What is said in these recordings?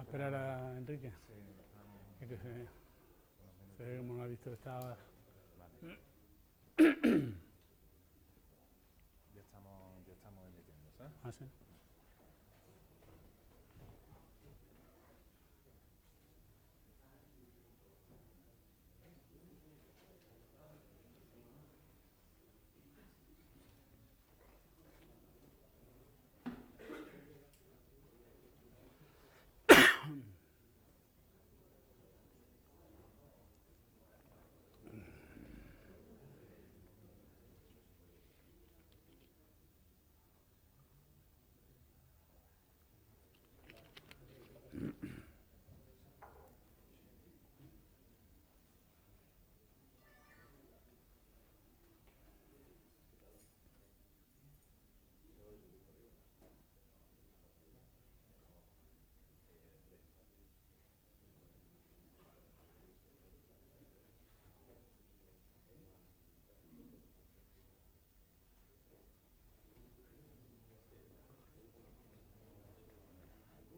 Esperar a Enrique. Sí, estamos. Es que se ve como no ha visto que estaba. Vale. Ya estamos emitiendo, ¿sabes? Ah, sí.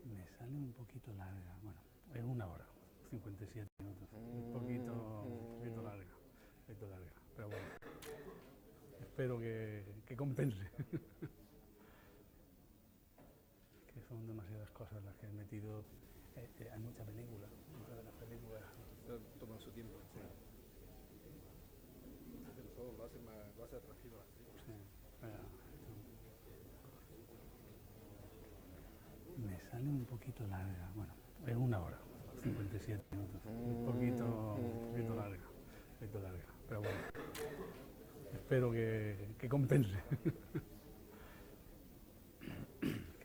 Me sale un poquito larga. Bueno, es 1 hora, 57 minutos. Un poquito larga. Un poquito larga. Pero bueno, espero que compense. Que son demasiadas cosas las que he metido. Hay mucha película. Muchas de las películas. Toman su tiempo. Sí. Eso lo hace atractivo a las películas. Sí, me sale un poquito larga. Bueno, es 1 hora, 57 minutos. Un poquito larga. Un poquito larga. Pero bueno, espero que compense.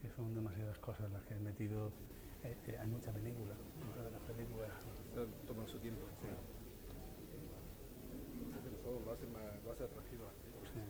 Que son demasiadas cosas las que he metido. Hay mucha película. Muchas de las películas. Toman su tiempo. Sí. Eso lo hace atractivo a las películas. Sí,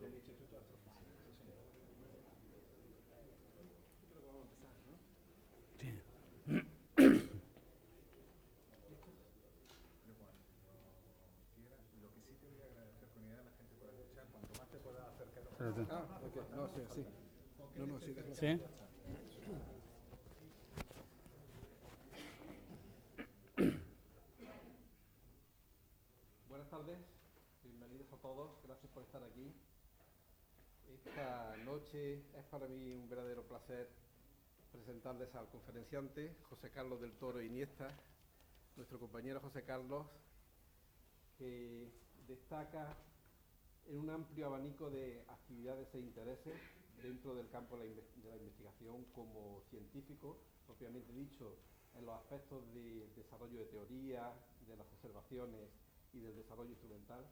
Del Instituto de Astrofísica. Creo que vamos a empezar, ¿no? sí. Pero cuando quieras, lo que sí te voy a agradecer con idea a la gente por escuchar, cuanto más te puedas acercar. Ok. No, sí. No, sí. ¿Sí? Buenas tardes, bienvenidos a todos, gracias por estar aquí. Esta noche es para mí un verdadero placer presentarles al conferenciante José Carlos del Toro Iniesta, nuestro compañero José Carlos, que destaca en un amplio abanico de actividades e intereses dentro del campo de la investigación como científico, propiamente dicho, en los aspectos de desarrollo de teoría, de las observaciones y del desarrollo instrumental,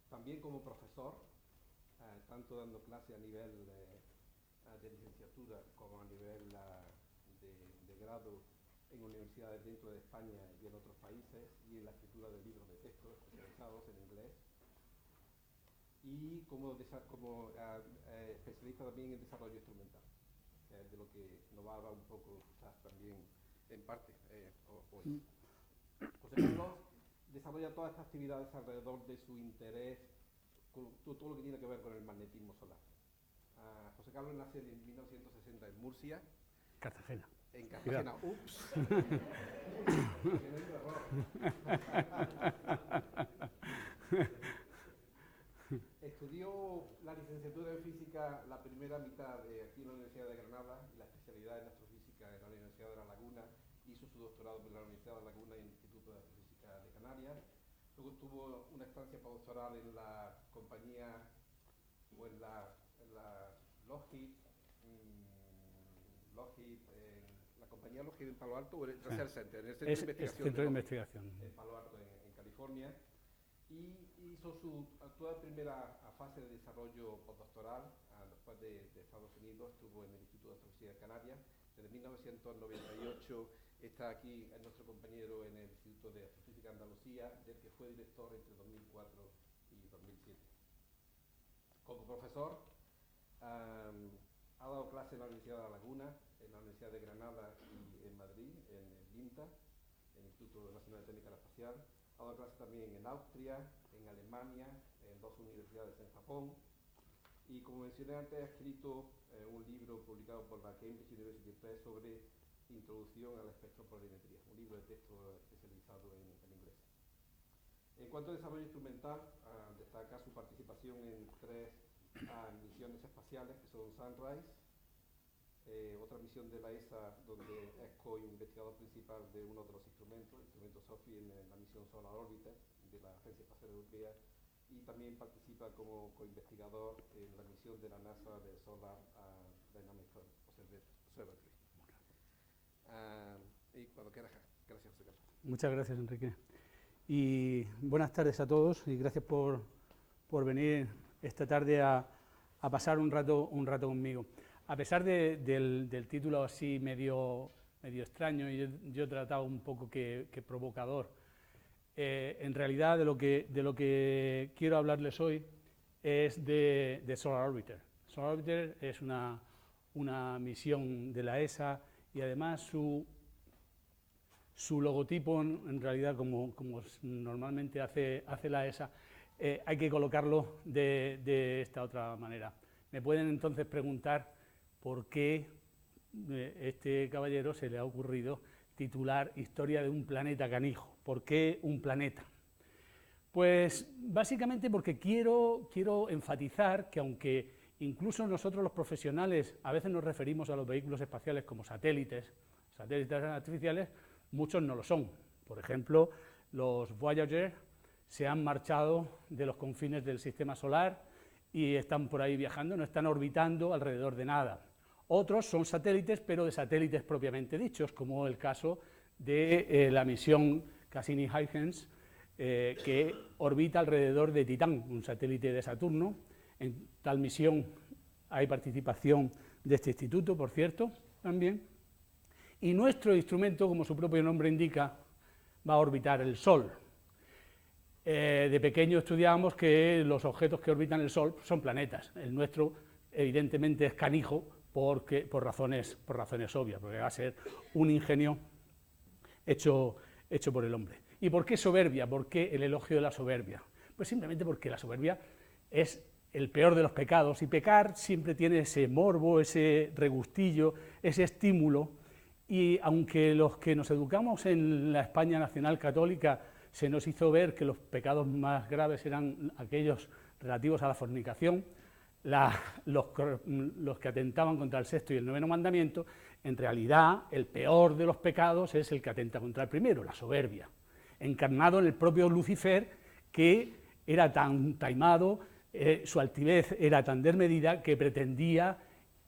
también como profesor, tanto dando clase a nivel de licenciatura como a nivel de grado en universidades dentro de España y en otros países, y en la escritura de libros de texto especializados en inglés, y como especialista también en desarrollo instrumental, de lo que nos va a hablar un poco quizás también en parte hoy. José Carlos desarrolla todas estas actividades alrededor de su interés con todo lo que tiene que ver con el magnetismo solar. José Carlos nace en 1960 en Murcia. Cartagena. En Cartagena. Ups. Estudió la licenciatura en física la primera mitad aquí en la Universidad de Granada y la especialidad en astrofísica en la Universidad de La Laguna. Hizo su doctorado en la Universidad de La Laguna y en el Instituto de Astrofísica de Canarias. Luego tuvo una estancia postdoctoral en la compañía o en la Lockheed, la compañía Lockheed en Palo Alto, o el Research Center, en el centro de investigación en Palo Alto, en California, y hizo su toda primera fase de desarrollo postdoctoral después de Estados Unidos. Estuvo en el Instituto de Astrofísica de Canarias. Desde 1998 Está aquí es nuestro compañero en el Instituto de Astrofísica de Andalucía, del que fue director entre 2004 y 2007. Como profesor, ha dado clases en la Universidad de La Laguna, en la Universidad de Granada y en Madrid, en el INTA, el Instituto Nacional de Técnica Aeroespacial. Ha dado clases también en Austria, en Alemania, en 2 universidades en Japón. Y como mencioné antes, ha escrito un libro publicado por la Cambridge University Press sobre Introducción a la espectropolarimetría, un libro de texto especializado en inglés. En cuanto a desarrollo instrumental, destaca su participación en 3 misiones espaciales, que son Sunrise, otra misión de la ESA, donde es co-investigador principal de uno de los instrumentos, el instrumento SOFI, en la misión Solar Orbiter de la Agencia Espacial Europea, y también participa como co-investigador en la misión de la NASA de Solar Dynamic Observatory. Y cuando quieras, gracias, José Carlos. Muchas gracias, Enrique. Y buenas tardes a todos y gracias por venir esta tarde a pasar un rato conmigo. A pesar del título así medio extraño, y yo he tratado un poco que provocador, en realidad de lo que quiero hablarles hoy es de Solar Orbiter. Solar Orbiter es una misión de la ESA y además su logotipo, en realidad, como normalmente hace la ESA, hay que colocarlo de esta otra manera. Me pueden entonces preguntar por qué este caballero se le ha ocurrido titular Historia de un planeta canijo. ¿Por qué un planeta? Pues básicamente porque quiero enfatizar que aunque incluso nosotros los profesionales a veces nos referimos a los vehículos espaciales como satélites artificiales, muchos no lo son. Por ejemplo, los Voyager se han marchado de los confines del sistema solar y están por ahí viajando, no están orbitando alrededor de nada. Otros son satélites, pero de satélites propiamente dichos, como el caso de la misión Cassini-Huygens, que orbita alrededor de Titán, un satélite de Saturno. En tal misión hay participación de este instituto, por cierto, también. Y nuestro instrumento, como su propio nombre indica, va a orbitar el Sol. De pequeño estudiábamos que los objetos que orbitan el Sol son planetas. El nuestro, evidentemente, es canijo por razones obvias, porque va a ser un ingenio hecho por el hombre. ¿Y por qué soberbia? ¿Por qué el elogio de la soberbia? Pues simplemente porque la soberbia es el peor de los pecados, y pecar siempre tiene ese morbo, ese regustillo, ese estímulo, y aunque los que nos educamos en la España nacional católica se nos hizo ver que los pecados más graves eran aquellos relativos a la fornicación, los que atentaban contra el sexto y el noveno mandamiento, en realidad el peor de los pecados es el que atenta contra el primero, la soberbia, encarnado en el propio Lucifer, que era tan taimado, su altivez era tan desmedida que pretendía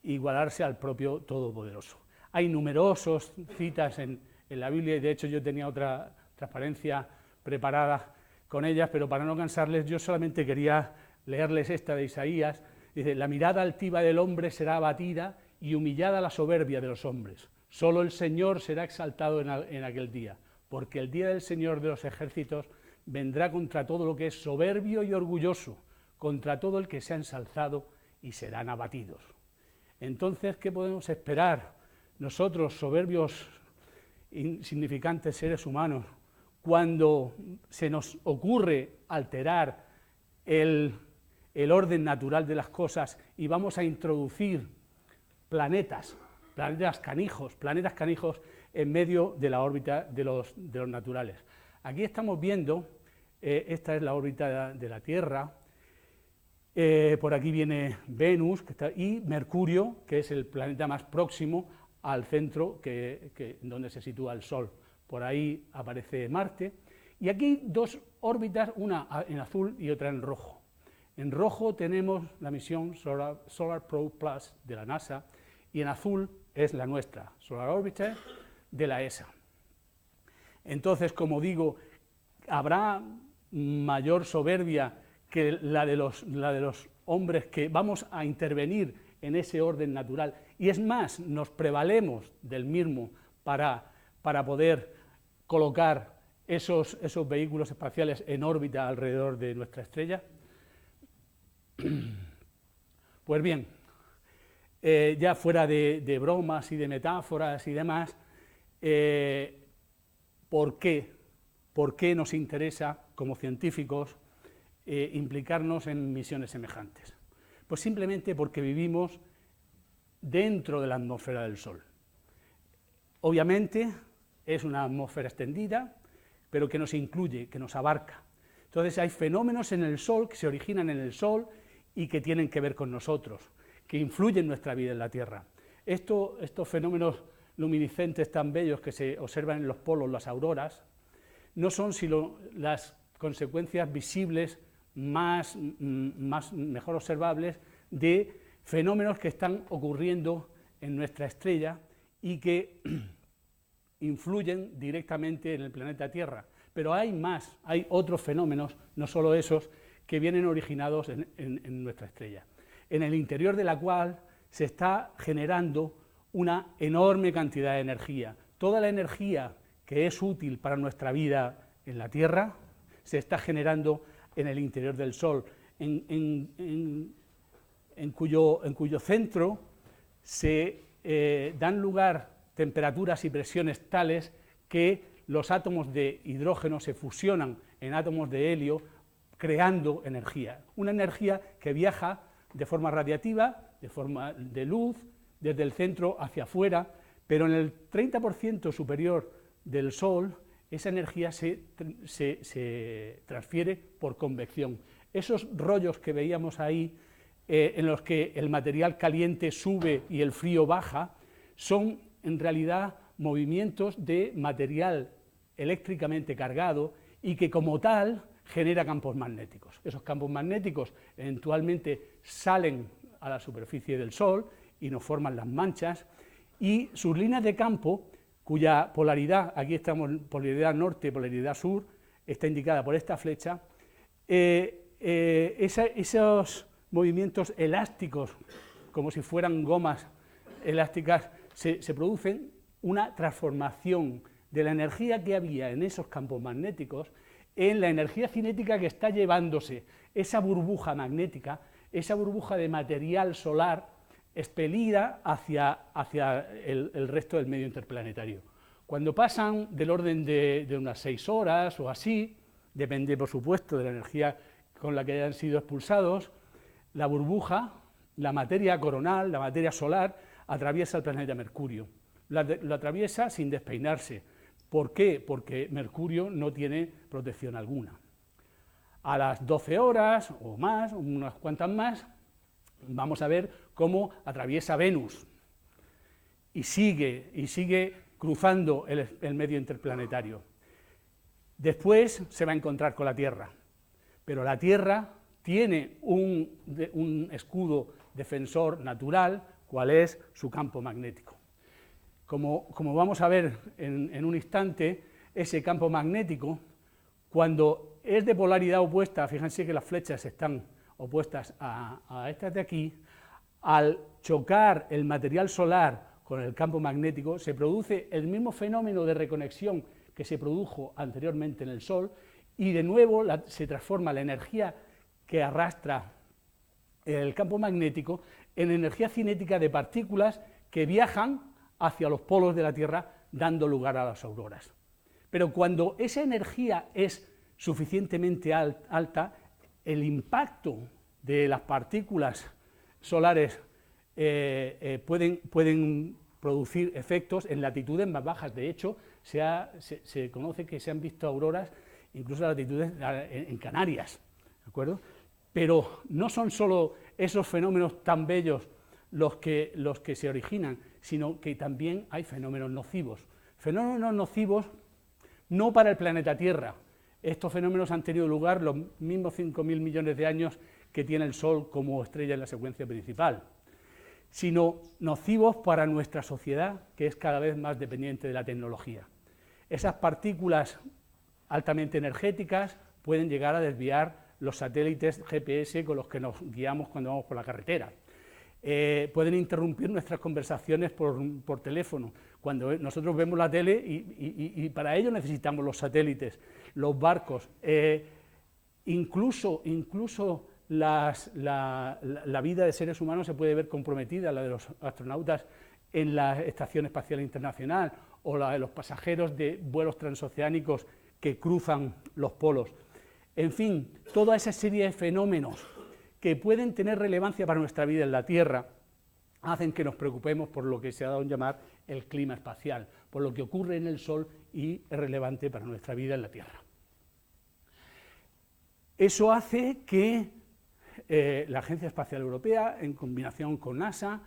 igualarse al propio Todopoderoso. Hay numerosas citas en la Biblia, y de hecho yo tenía otra transparencia preparada con ellas, pero para no cansarles yo solamente quería leerles esta de Isaías. Dice: la mirada altiva del hombre será abatida y humillada la soberbia de los hombres. Solo el Señor será exaltado en aquel día, porque el día del Señor de los ejércitos vendrá contra todo lo que es soberbio y orgulloso, contra todo el que se ha ensalzado, y serán abatidos. Entonces, ¿qué podemos esperar nosotros, soberbios, insignificantes seres humanos, cuando se nos ocurre alterar el orden natural de las cosas y vamos a introducir planetas canijos en medio de la órbita de los naturales? Aquí estamos viendo, esta es la órbita de la Tierra, por aquí viene Venus y Mercurio, que es el planeta más próximo al centro donde se sitúa el Sol. Por ahí aparece Marte, y aquí 2 órbitas, una en azul y otra en rojo. En rojo tenemos la misión Solar Probe Plus de la NASA, y en azul es la nuestra, Solar Orbiter de la ESA. Entonces, como digo, habrá mayor soberbia que la de los hombres que vamos a intervenir en ese orden natural, y es más, nos prevalemos del mismo para para poder colocar esos vehículos espaciales en órbita alrededor de nuestra estrella? Pues bien, ya fuera de bromas y de metáforas y demás, ¿por qué? ¿Por qué nos interesa, como científicos, implicarnos en misiones semejantes? Pues simplemente porque vivimos dentro de la atmósfera del Sol. Obviamente es una atmósfera extendida, pero que nos incluye, que nos abarca. Entonces hay fenómenos en el Sol que se originan en el Sol y que tienen que ver con nosotros, que influyen en nuestra vida en la Tierra. Estos fenómenos luminiscentes tan bellos que se observan en los polos, las auroras, no son sino las consecuencias visibles mejor observables de fenómenos que están ocurriendo en nuestra estrella y que influyen directamente en el planeta Tierra. Pero hay más, hay otros fenómenos, no solo esos, que vienen originados en nuestra estrella, en el interior de la cual se está generando una enorme cantidad de energía. Toda la energía que es útil para nuestra vida en la Tierra se está generando en el interior del Sol, en cuyo centro se dan lugar temperaturas y presiones tales que los átomos de hidrógeno se fusionan en átomos de helio, creando energía. Una energía que viaja de forma radiativa, de forma de luz, desde el centro hacia afuera, pero en el 30% superior del Sol, esa energía se transfiere por convección. Esos rollos que veíamos ahí, en los que el material caliente sube y el frío baja, son en realidad movimientos de material eléctricamente cargado y que como tal genera campos magnéticos. Esos campos magnéticos eventualmente salen a la superficie del Sol y nos forman las manchas, y sus líneas de campo, cuya polaridad, aquí estamos en polaridad norte, polaridad sur, está indicada por esta flecha, esos movimientos elásticos, como si fueran gomas elásticas, se producen una transformación de la energía que había en esos campos magnéticos en la energía cinética que está llevándose esa burbuja magnética, esa burbuja de material solar expelida hacia el resto del medio interplanetario. Cuando pasan del orden de unas 6 horas o así, depende por supuesto de la energía con la que hayan sido expulsados, la burbuja, la materia coronal, la materia solar, atraviesa el planeta Mercurio. Lo atraviesa sin despeinarse. ¿Por qué? Porque Mercurio no tiene protección alguna. A las 12 horas o más, unas cuantas más, vamos a ver cómo atraviesa Venus y sigue cruzando el medio interplanetario. Después se va a encontrar con la Tierra, pero la Tierra tiene un escudo defensor natural, cual es su campo magnético. Como vamos a ver en un instante, ese campo magnético, cuando es de polaridad opuesta, fíjense que las flechas están opuestas a estas de aquí, al chocar el material solar con el campo magnético, se produce el mismo fenómeno de reconexión que se produjo anteriormente en el Sol, y de nuevo se transforma la energía que arrastra el campo magnético en energía cinética de partículas que viajan hacia los polos de la Tierra, dando lugar a las auroras. Pero cuando esa energía es suficientemente alta, el impacto de las partículas solares pueden producir efectos en latitudes más bajas. De hecho, se conoce que se han visto auroras incluso a latitudes en Canarias, ¿de acuerdo? Pero no son solo esos fenómenos tan bellos los que se originan, sino que también hay fenómenos nocivos. Fenómenos nocivos no para el planeta Tierra. Estos fenómenos han tenido lugar los mismos 5.000 millones de años que tiene el Sol como estrella en la secuencia principal, sino nocivos para nuestra sociedad, que es cada vez más dependiente de la tecnología. Esas partículas altamente energéticas pueden llegar a desviar los satélites GPS con los que nos guiamos cuando vamos por la carretera. pueden interrumpir nuestras conversaciones por teléfono, cuando nosotros vemos la tele y para ello necesitamos los satélites, los barcos, incluso la vida de seres humanos se puede ver comprometida, la de los astronautas en la Estación Espacial Internacional o la de los pasajeros de vuelos transoceánicos que cruzan los polos. En fin, toda esa serie de fenómenos que pueden tener relevancia para nuestra vida en la Tierra hacen que nos preocupemos por lo que se ha dado en llamar el clima espacial, por lo que ocurre en el Sol y es relevante para nuestra vida en la Tierra. Eso hace que la Agencia Espacial Europea, en combinación con NASA,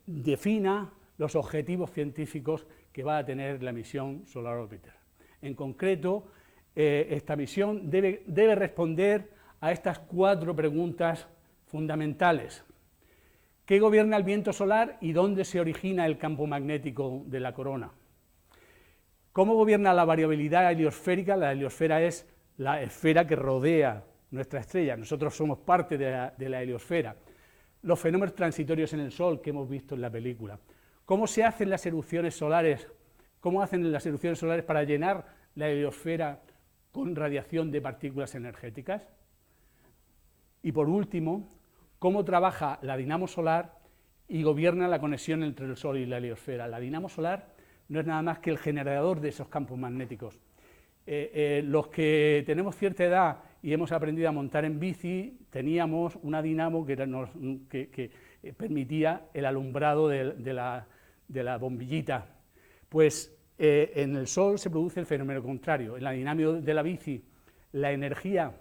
defina los objetivos científicos que va a tener la misión Solar Orbiter. En concreto, esta misión debe responder a estas 4 preguntas fundamentales. ¿Qué gobierna el viento solar y dónde se origina el campo magnético de la corona? ¿Cómo gobierna la variabilidad heliosférica? La heliosfera es la esfera que rodea nuestra estrella. Nosotros somos parte de la heliosfera. Los fenómenos transitorios en el Sol que hemos visto en la película. ¿Cómo se hacen las erupciones solares? ¿Cómo hacen las erupciones solares para llenar la heliosfera con radiación de partículas energéticas? Y por último, ¿cómo trabaja la dinamo solar y gobierna la conexión entre el Sol y la heliosfera? La dinamo solar no es nada más que el generador de esos campos magnéticos. Los que tenemos cierta edad y hemos aprendido a montar en bici, teníamos una dinamo que permitía el alumbrado de la bombillita. Pues en el Sol se produce el fenómeno contrario. En la dinamo de la bici, la energía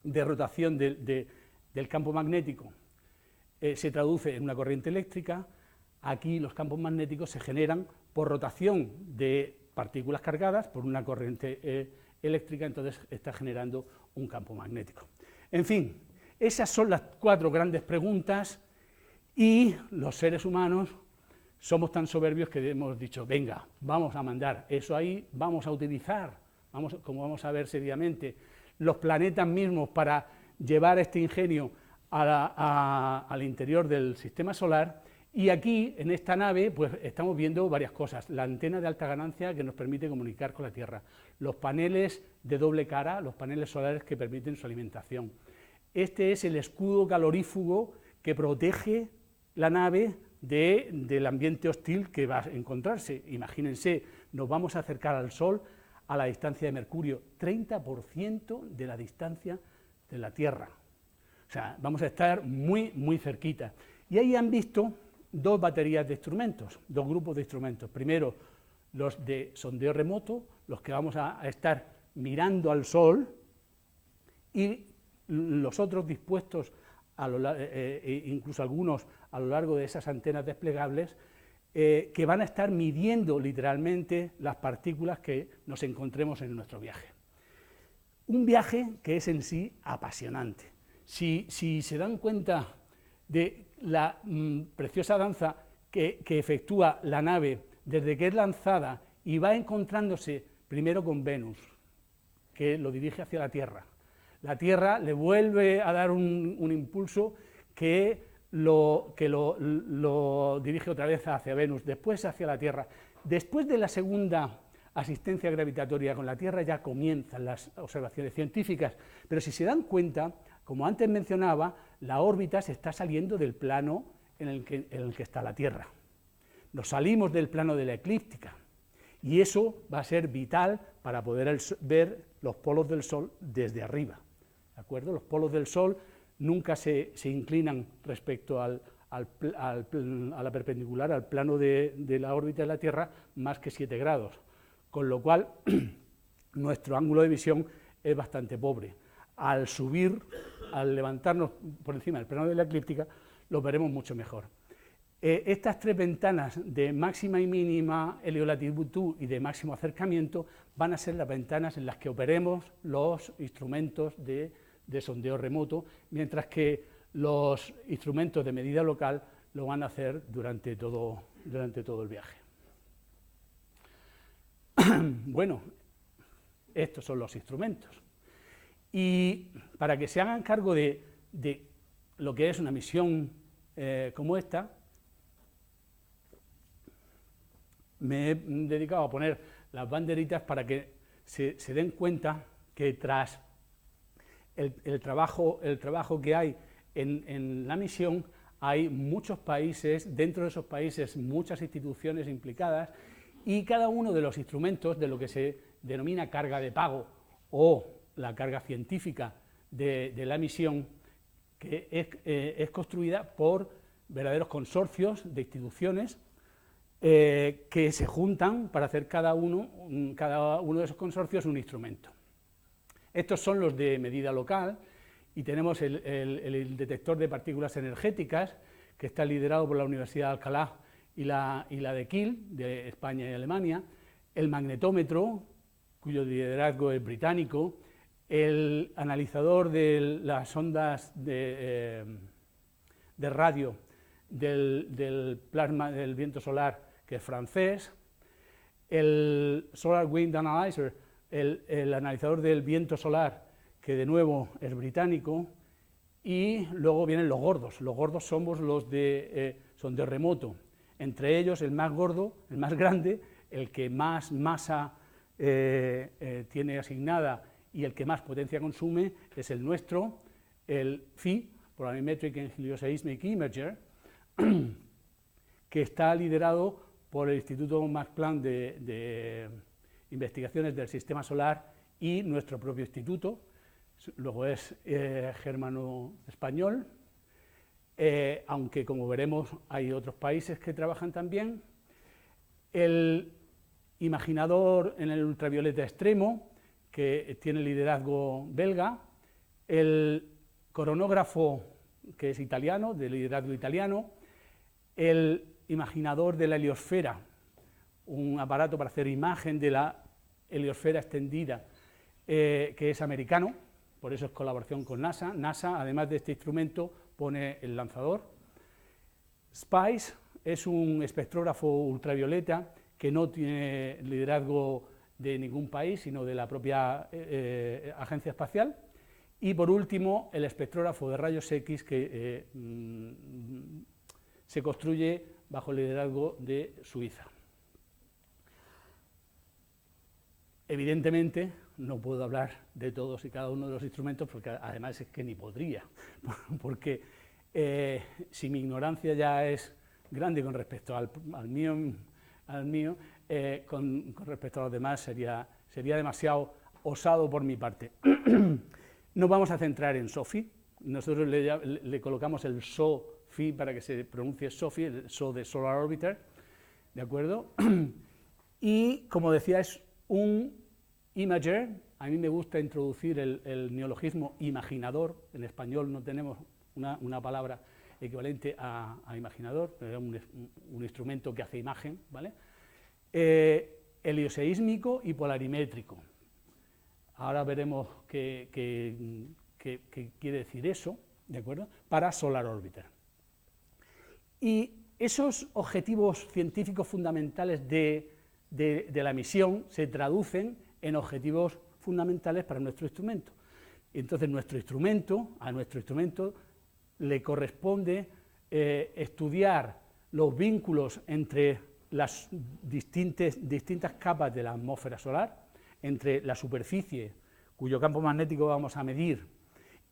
de rotación del campo magnético se traduce en una corriente eléctrica. Aquí los campos magnéticos se generan por rotación de partículas cargadas por una corriente eléctrica, entonces está generando un campo magnético. En fin, esas son las 4 grandes preguntas y los seres humanos somos tan soberbios que hemos dicho, venga, vamos a mandar eso ahí, vamos a utilizar, como vamos a ver seriamente, los planetas mismos para llevar este ingenio al interior del sistema solar. Y aquí, en esta nave, pues estamos viendo varias cosas. La antena de alta ganancia que nos permite comunicar con la Tierra, los paneles de doble cara, los paneles solares que permiten su alimentación. Este es el escudo calorífugo que protege la nave del ambiente hostil que va a encontrarse. Imagínense, nos vamos a acercar al Sol a la distancia de Mercurio, 30% de la distancia de la Tierra. O sea, vamos a estar muy, muy cerquita. Y ahí han visto 2 baterías de instrumentos, 2 grupos de instrumentos. Primero, los de sondeo remoto, los que vamos a estar mirando al Sol, y los otros dispuestos, incluso algunos a lo largo de esas antenas desplegables, que van a estar midiendo literalmente las partículas que nos encontremos en nuestro viaje. Un viaje que es en sí apasionante. Si se dan cuenta de la preciosa danza que efectúa la nave desde que es lanzada y va encontrándose primero con Venus, que lo dirige hacia la Tierra. La Tierra le vuelve a dar un impulso que lo dirige otra vez hacia Venus, después hacia la Tierra. Después de la segunda asistencia gravitatoria con la Tierra ya comienzan las observaciones científicas, pero si se dan cuenta, como antes mencionaba, la órbita se está saliendo del plano en el que está la Tierra. Nos salimos del plano de la eclíptica y eso va a ser vital para poder ver los polos del Sol desde arriba. ¿De acuerdo? Los polos del Sol nunca se inclinan respecto a la perpendicular, al plano de la órbita de la Tierra, más que 7 grados, con lo cual nuestro ángulo de visión es bastante pobre. Al subir, al levantarnos por encima del plano de la eclíptica, lo veremos mucho mejor. Estas 3 ventanas de máxima y mínima heliolatitud y de máximo acercamiento van a ser las ventanas en las que operemos los instrumentos de sondeo remoto, mientras que los instrumentos de medida local lo van a hacer durante todo el viaje. Bueno, estos son los instrumentos. Y para que se hagan cargo de lo que es una misión como esta, me he dedicado a poner las banderitas para que se den cuenta que tras el trabajo que hay en la misión, hay muchos países, dentro de esos países muchas instituciones implicadas, y cada uno de los instrumentos de lo que se denomina carga de pago o la carga científica de la misión, que es construida por verdaderos consorcios de instituciones que se juntan para hacer cada uno de esos consorcios un instrumento. Estos son los de medida local, y tenemos el detector de partículas energéticas, que está liderado por la Universidad de Alcalá y la de Kiel, de España y Alemania, el magnetómetro, cuyo liderazgo es británico, el analizador de las ondas de radio del plasma del viento solar, que es francés, el Solar Wind Analyzer, el analizador del viento solar, que de nuevo es británico, y luego vienen los gordos. Los gordos somos son de remoto. Entre ellos, el más gordo, el más grande, el que más masa tiene asignada y el que más potencia consume, es el nuestro, el PHI, Polarimetric and Helioseismic Imager, que está liderado por el Instituto Max Planck de Investigaciones del Sistema Solar y nuestro propio instituto. Luego es germano-español, aunque como veremos hay otros países que trabajan también. El imaginador en el ultravioleta extremo, que tiene liderazgo belga, el coronógrafo, que es italiano, de liderazgo italiano, el imaginador de la heliosfera, un aparato para hacer imagen de la heliosfera extendida, que es americano, por eso es colaboración con NASA. NASA, además de este instrumento, pone el lanzador. SPICE es un espectrógrafo ultravioleta que no tiene liderazgo de ningún país, sino de la propia agencia espacial. Y por último, el espectrógrafo de rayos X, que se construye bajo el liderazgo de Suiza. Evidentemente, no puedo hablar de todos y cada uno de los instrumentos, porque además es que ni podría, porque si mi ignorancia ya es grande con respecto al mío, con respecto a los demás sería demasiado osado por mi parte. Nos vamos a centrar en SOFI. Nosotros le colocamos el SOFI para que se pronuncie SOFI, el SO de Solar Orbiter, ¿de acuerdo? Y, como decía, es un imager. A mí me gusta introducir el neologismo imaginador. En español no tenemos una palabra equivalente a imaginador, pero es un instrumento que hace imagen, ¿vale? Helioseísmico y polarimétrico. Ahora veremos qué quiere decir eso, ¿de acuerdo? Para Solar Orbiter. Y esos objetivos científicos fundamentales de la misión se traducen en objetivos fundamentales para nuestro instrumento. Entonces, a nuestro instrumento le corresponde estudiar los vínculos entre las distintas capas de la atmósfera solar, entre la superficie, cuyo campo magnético vamos a medir,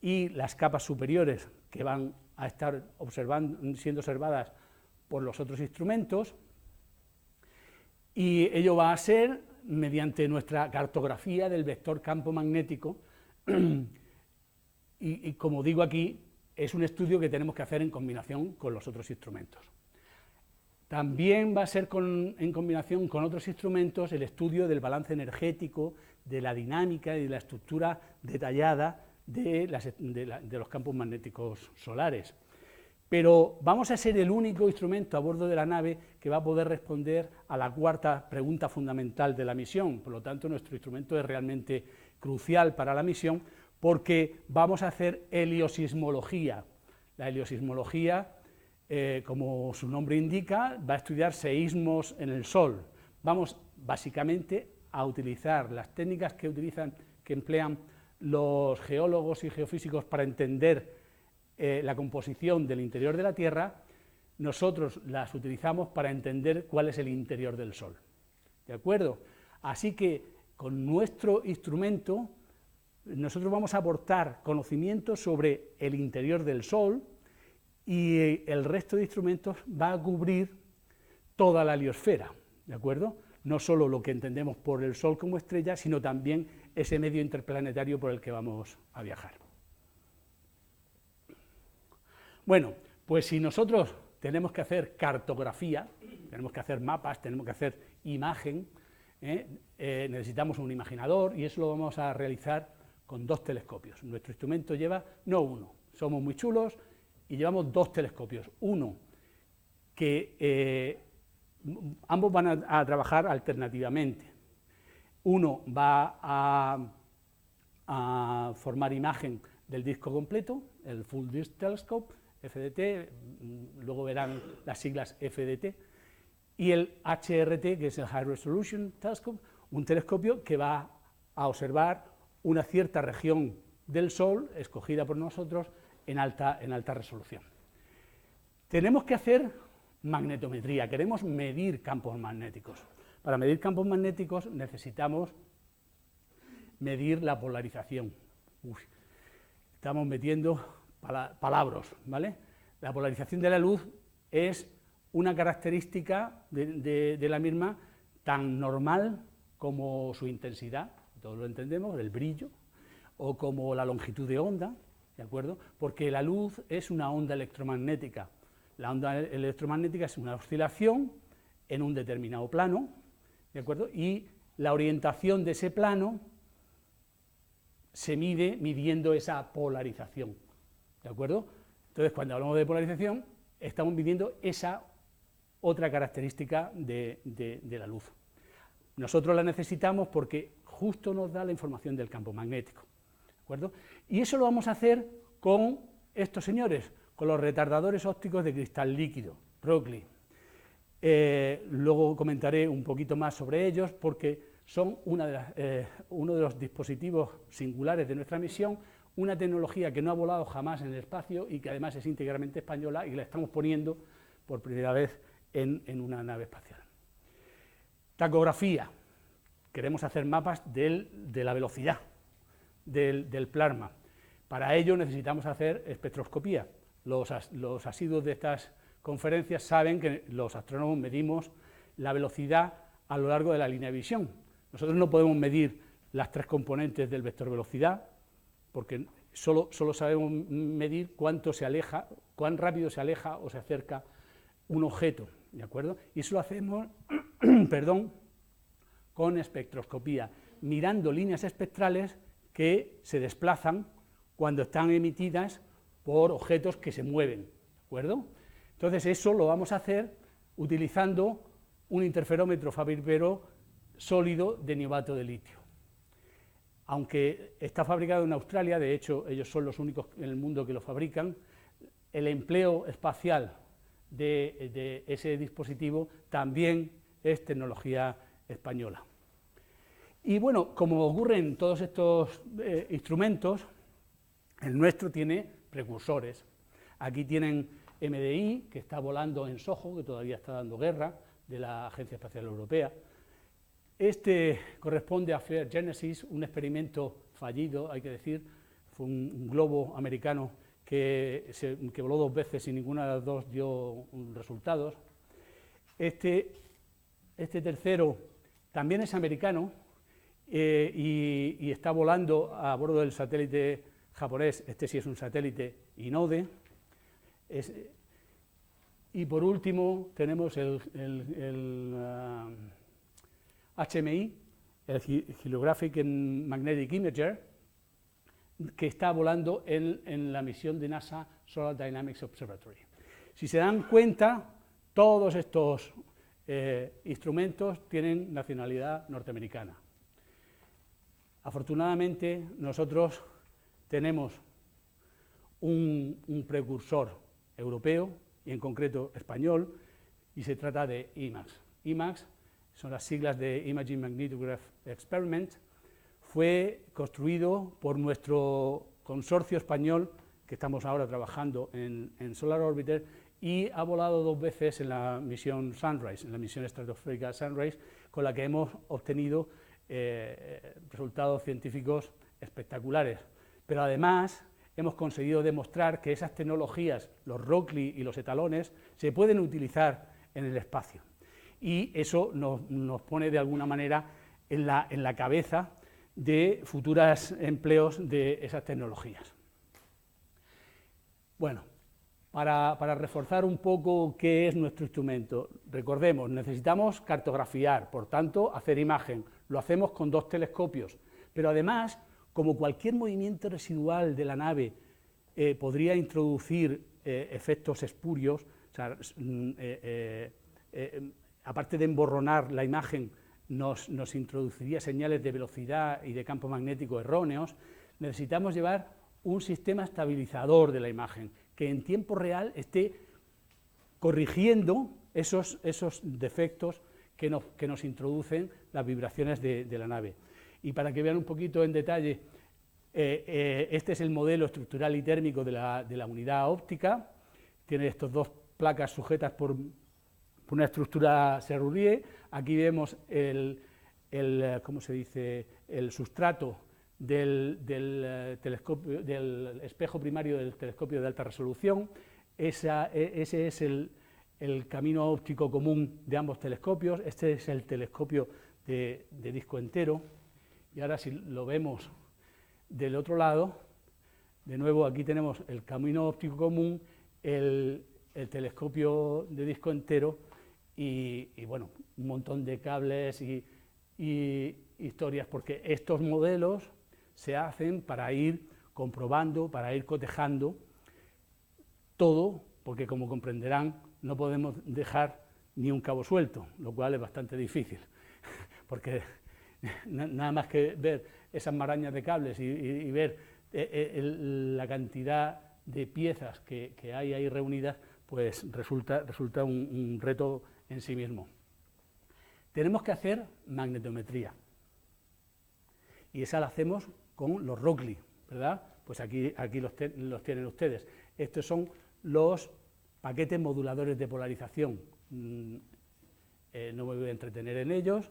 y las capas superiores que van a estar siendo observadas por los otros instrumentos, y ello va a ser mediante nuestra cartografía del vector campo magnético, y como digo aquí, es un estudio que tenemos que hacer en combinación con los otros instrumentos. También va a ser en combinación con otros instrumentos el estudio del balance energético, de la dinámica y de la estructura detallada de los campos magnéticos solares. Pero vamos a ser el único instrumento a bordo de la nave que va a poder responder a la cuarta pregunta fundamental de la misión. Por lo tanto, nuestro instrumento es realmente crucial para la misión, porque vamos a hacer heliosismología. La heliosismología, como su nombre indica, va a estudiar seísmos en el Sol. Vamos básicamente a utilizar las técnicas que emplean los geólogos y geofísicos para entender la composición del interior de la Tierra, nosotros las utilizamos para entender cuál es el interior del Sol. ¿De acuerdo? Así que con nuestro instrumento nosotros vamos a aportar conocimientos sobre el interior del Sol y el resto de instrumentos va a cubrir toda la heliosfera, ¿de acuerdo? No solo lo que entendemos por el Sol como estrella, sino también ese medio interplanetario por el que vamos a viajar. Bueno, pues si nosotros tenemos que hacer cartografía, tenemos que hacer mapas, tenemos que hacer imagen, necesitamos un imaginador y eso lo vamos a realizar con 2 telescopios. Nuestro instrumento lleva, no uno, somos muy chulos y llevamos 2 telescopios. Uno que ambos van a trabajar alternativamente. Uno va a formar imagen del disco completo, el Full Disk Telescope, FDT, luego verán las siglas FDT, y el HRT, que es el High Resolution Telescope, un telescopio que va a observar una cierta región del Sol, escogida por nosotros, en alta resolución. Tenemos que hacer magnetometría, queremos medir campos magnéticos. Para medir campos magnéticos necesitamos medir la polarización. Estamos metiendo palabras, ¿vale? La polarización de la luz es una característica de la misma tan normal como su intensidad, todos lo entendemos, el brillo, o como la longitud de onda, ¿de acuerdo? Porque la luz es una onda electromagnética. La onda electromagnética es una oscilación en un determinado plano, ¿de acuerdo? Y la orientación de ese plano se mide midiendo esa polarización, ¿de acuerdo? Entonces, cuando hablamos de polarización, estamos midiendo esa otra característica de la luz. Nosotros la necesitamos porque justo nos da la información del campo magnético, ¿de acuerdo? Y eso lo vamos a hacer con estos señores, con los retardadores ópticos de cristal líquido, Rockley. Luego comentaré un poquito más sobre ellos porque son uno de los dispositivos singulares de nuestra misión, una tecnología que no ha volado jamás en el espacio y que además es íntegramente española y la estamos poniendo por primera vez en una nave espacial. Tacografía. Queremos hacer mapas de la velocidad del plasma. Para ello necesitamos hacer espectroscopía. Los asiduos de estas conferencias saben que los astrónomos medimos la velocidad a lo largo de la línea de visión. Nosotros no podemos medir las 3 componentes del vector velocidad, porque solo sabemos medir cuán rápido se aleja o se acerca un objeto, ¿de acuerdo? Y eso lo hacemos, con espectroscopía, mirando líneas espectrales que se desplazan cuando están emitidas por objetos que se mueven, ¿de acuerdo? Entonces eso lo vamos a hacer utilizando un interferómetro Fabry-Perot sólido de niobate de litio. Aunque está fabricado en Australia, de hecho ellos son los únicos en el mundo que lo fabrican, el empleo espacial de ese dispositivo también es tecnología española. Y bueno, como ocurre en todos estos instrumentos, el nuestro tiene precursores. Aquí tienen MDI, que está volando en SOHO, que todavía está dando guerra, de la Agencia Espacial Europea. Este corresponde a Fair Genesis, un experimento fallido, hay que decir, fue un globo americano que voló 2 veces y ninguna de las 2 dio resultados. Este tercero también es americano y está volando a bordo del satélite japonés, este sí es un satélite Hinode. Y por último tenemos el HMI, el Heliographic Magnetic Imager, que está volando en la misión de NASA Solar Dynamics Observatory. Si se dan cuenta, todos estos instrumentos tienen nacionalidad norteamericana. Afortunadamente, nosotros tenemos un precursor europeo, y en concreto español, y se trata de IMAX. IMAX son las siglas de Imaging Magnetograph Experiment, fue construido por nuestro consorcio español que que estamos ahora trabajando en Solar Orbiter, y ha volado 2 veces en la misión Sunrise, en la misión estratosférica Sunrise, con la que hemos obtenido resultados científicos espectaculares. Pero además hemos conseguido demostrar que esas tecnologías, los Rockley y los etalones, se pueden utilizar en el espacio. Y eso nos pone de alguna manera en la cabeza de futuros empleos de esas tecnologías. Bueno, para reforzar un poco qué es nuestro instrumento, recordemos, necesitamos cartografiar, por tanto, hacer imagen. Lo hacemos con 2 telescopios, pero además, como cualquier movimiento residual de la nave podría introducir efectos espurios, o sea, aparte de emborronar la imagen, nos introduciría señales de velocidad y de campo magnético erróneos, necesitamos llevar un sistema estabilizador de la imagen, que en tiempo real esté corrigiendo esos defectos que nos introducen las vibraciones de la nave. Y para que vean un poquito en detalle, este es el modelo estructural y térmico de la unidad óptica. Tiene estas 2 placas sujetas por una estructura Serrurier. Aquí vemos ¿cómo se dice?, el sustrato del telescopio, del espejo primario del telescopio de alta resolución. Ese es el camino óptico común de ambos telescopios. Este es el telescopio de disco entero. Y ahora, si lo vemos del otro lado, de nuevo aquí tenemos el camino óptico común, el telescopio de disco entero y bueno, un montón de cables y historias, porque estos modelos se hacen para ir comprobando, para ir cotejando todo, porque como comprenderán, no podemos dejar ni un cabo suelto, lo cual es bastante difícil, porque nada más que ver esas marañas de cables y ver la cantidad de piezas que hay ahí reunidas, pues resulta un reto en sí mismo. Tenemos que hacer magnetometría, y esa la hacemos con los Rockley, ¿verdad? Pues aquí los tienen ustedes. Estos son los paquetes moduladores de polarización. No me voy a entretener en ellos.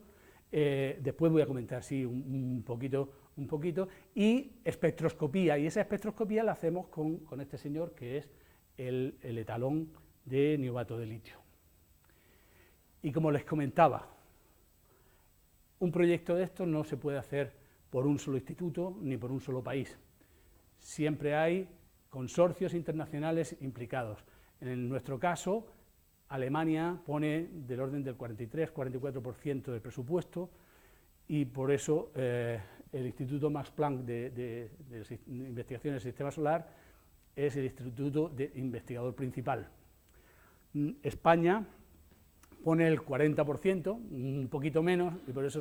Después voy a comentar, sí, un poquito, y espectroscopía, y esa espectroscopía la hacemos con este señor, que es el etalón de niobato de litio. Y como les comentaba, un proyecto de estos no se puede hacer por un solo instituto ni por un solo país. Siempre hay consorcios internacionales implicados. En nuestro caso, Alemania pone del orden del 43-44% del presupuesto, y por eso el Instituto Max Planck de Investigación del Sistema Solar es el instituto de investigador principal. España pone el 40%, un poquito menos, y por eso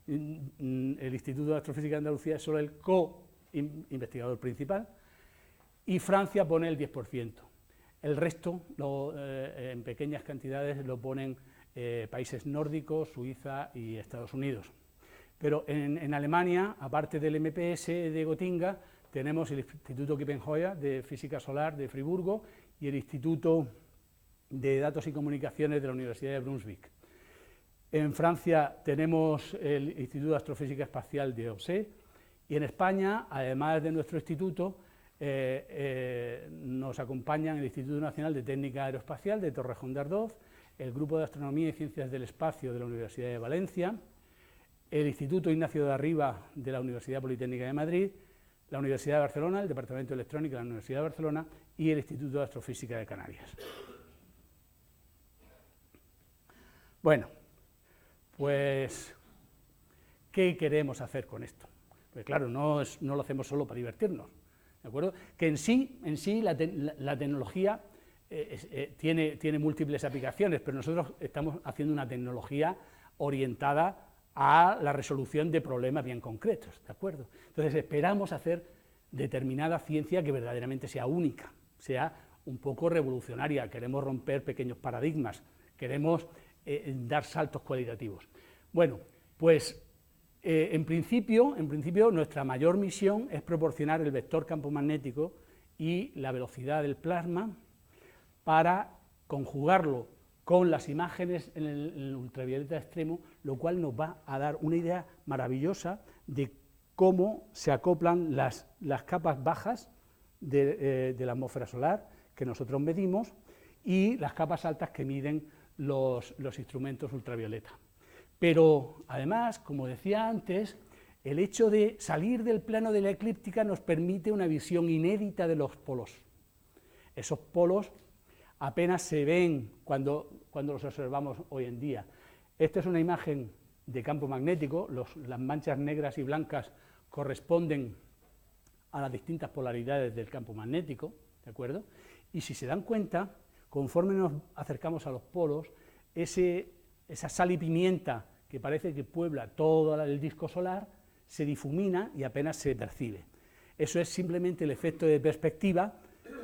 el Instituto de Astrofísica de Andalucía es solo el co-investigador principal, y Francia pone el 10%. El resto, en pequeñas cantidades, lo ponen países nórdicos, Suiza y Estados Unidos. Pero en Alemania, aparte del MPS de Gotinga, tenemos el Instituto Kiepenheuer de Física Solar de Friburgo y el Instituto de Datos y Comunicaciones de la Universidad de Brunswick. En Francia tenemos el Instituto de Astrofísica Espacial de Orsay, y en España, además de nuestro instituto, nos acompañan el Instituto Nacional de Técnica Aeroespacial de Torrejón de Ardoz, el Grupo de Astronomía y Ciencias del Espacio de la Universidad de Valencia, el Instituto Ignacio de Arriba de la Universidad Politécnica de Madrid, la Universidad de Barcelona, el Departamento de Electrónica de la Universidad de Barcelona y el Instituto de Astrofísica de Canarias. Bueno, pues, ¿qué queremos hacer con esto? Pues claro, no lo hacemos solo para divertirnos, ¿de acuerdo? Que en sí la tecnología tiene múltiples aplicaciones, pero nosotros estamos haciendo una tecnología orientada a la resolución de problemas bien concretos, ¿de acuerdo? Entonces esperamos hacer determinada ciencia que verdaderamente sea única, sea un poco revolucionaria, queremos romper pequeños paradigmas, queremos dar saltos cualitativos. Bueno, pues en principio nuestra mayor misión es proporcionar el vector campo magnético y la velocidad del plasma para conjugarlo con las imágenes en el ultravioleta extremo, lo cual nos va a dar una idea maravillosa de cómo se acoplan las capas bajas de la atmósfera solar que nosotros medimos y las capas altas que miden los instrumentos ultravioleta. Pero además, como decía antes, el hecho de salir del plano de la eclíptica nos permite una visión inédita de los polos. Esos polos apenas se ven cuando los observamos hoy en día. Esta es una imagen de campo magnético, las manchas negras y blancas corresponden a las distintas polaridades del campo magnético, ¿de acuerdo? Y si se dan cuenta, conforme nos acercamos a los polos, esa sal y pimienta que parece que puebla todo el disco solar, se difumina y apenas se percibe. Eso es simplemente el efecto de perspectiva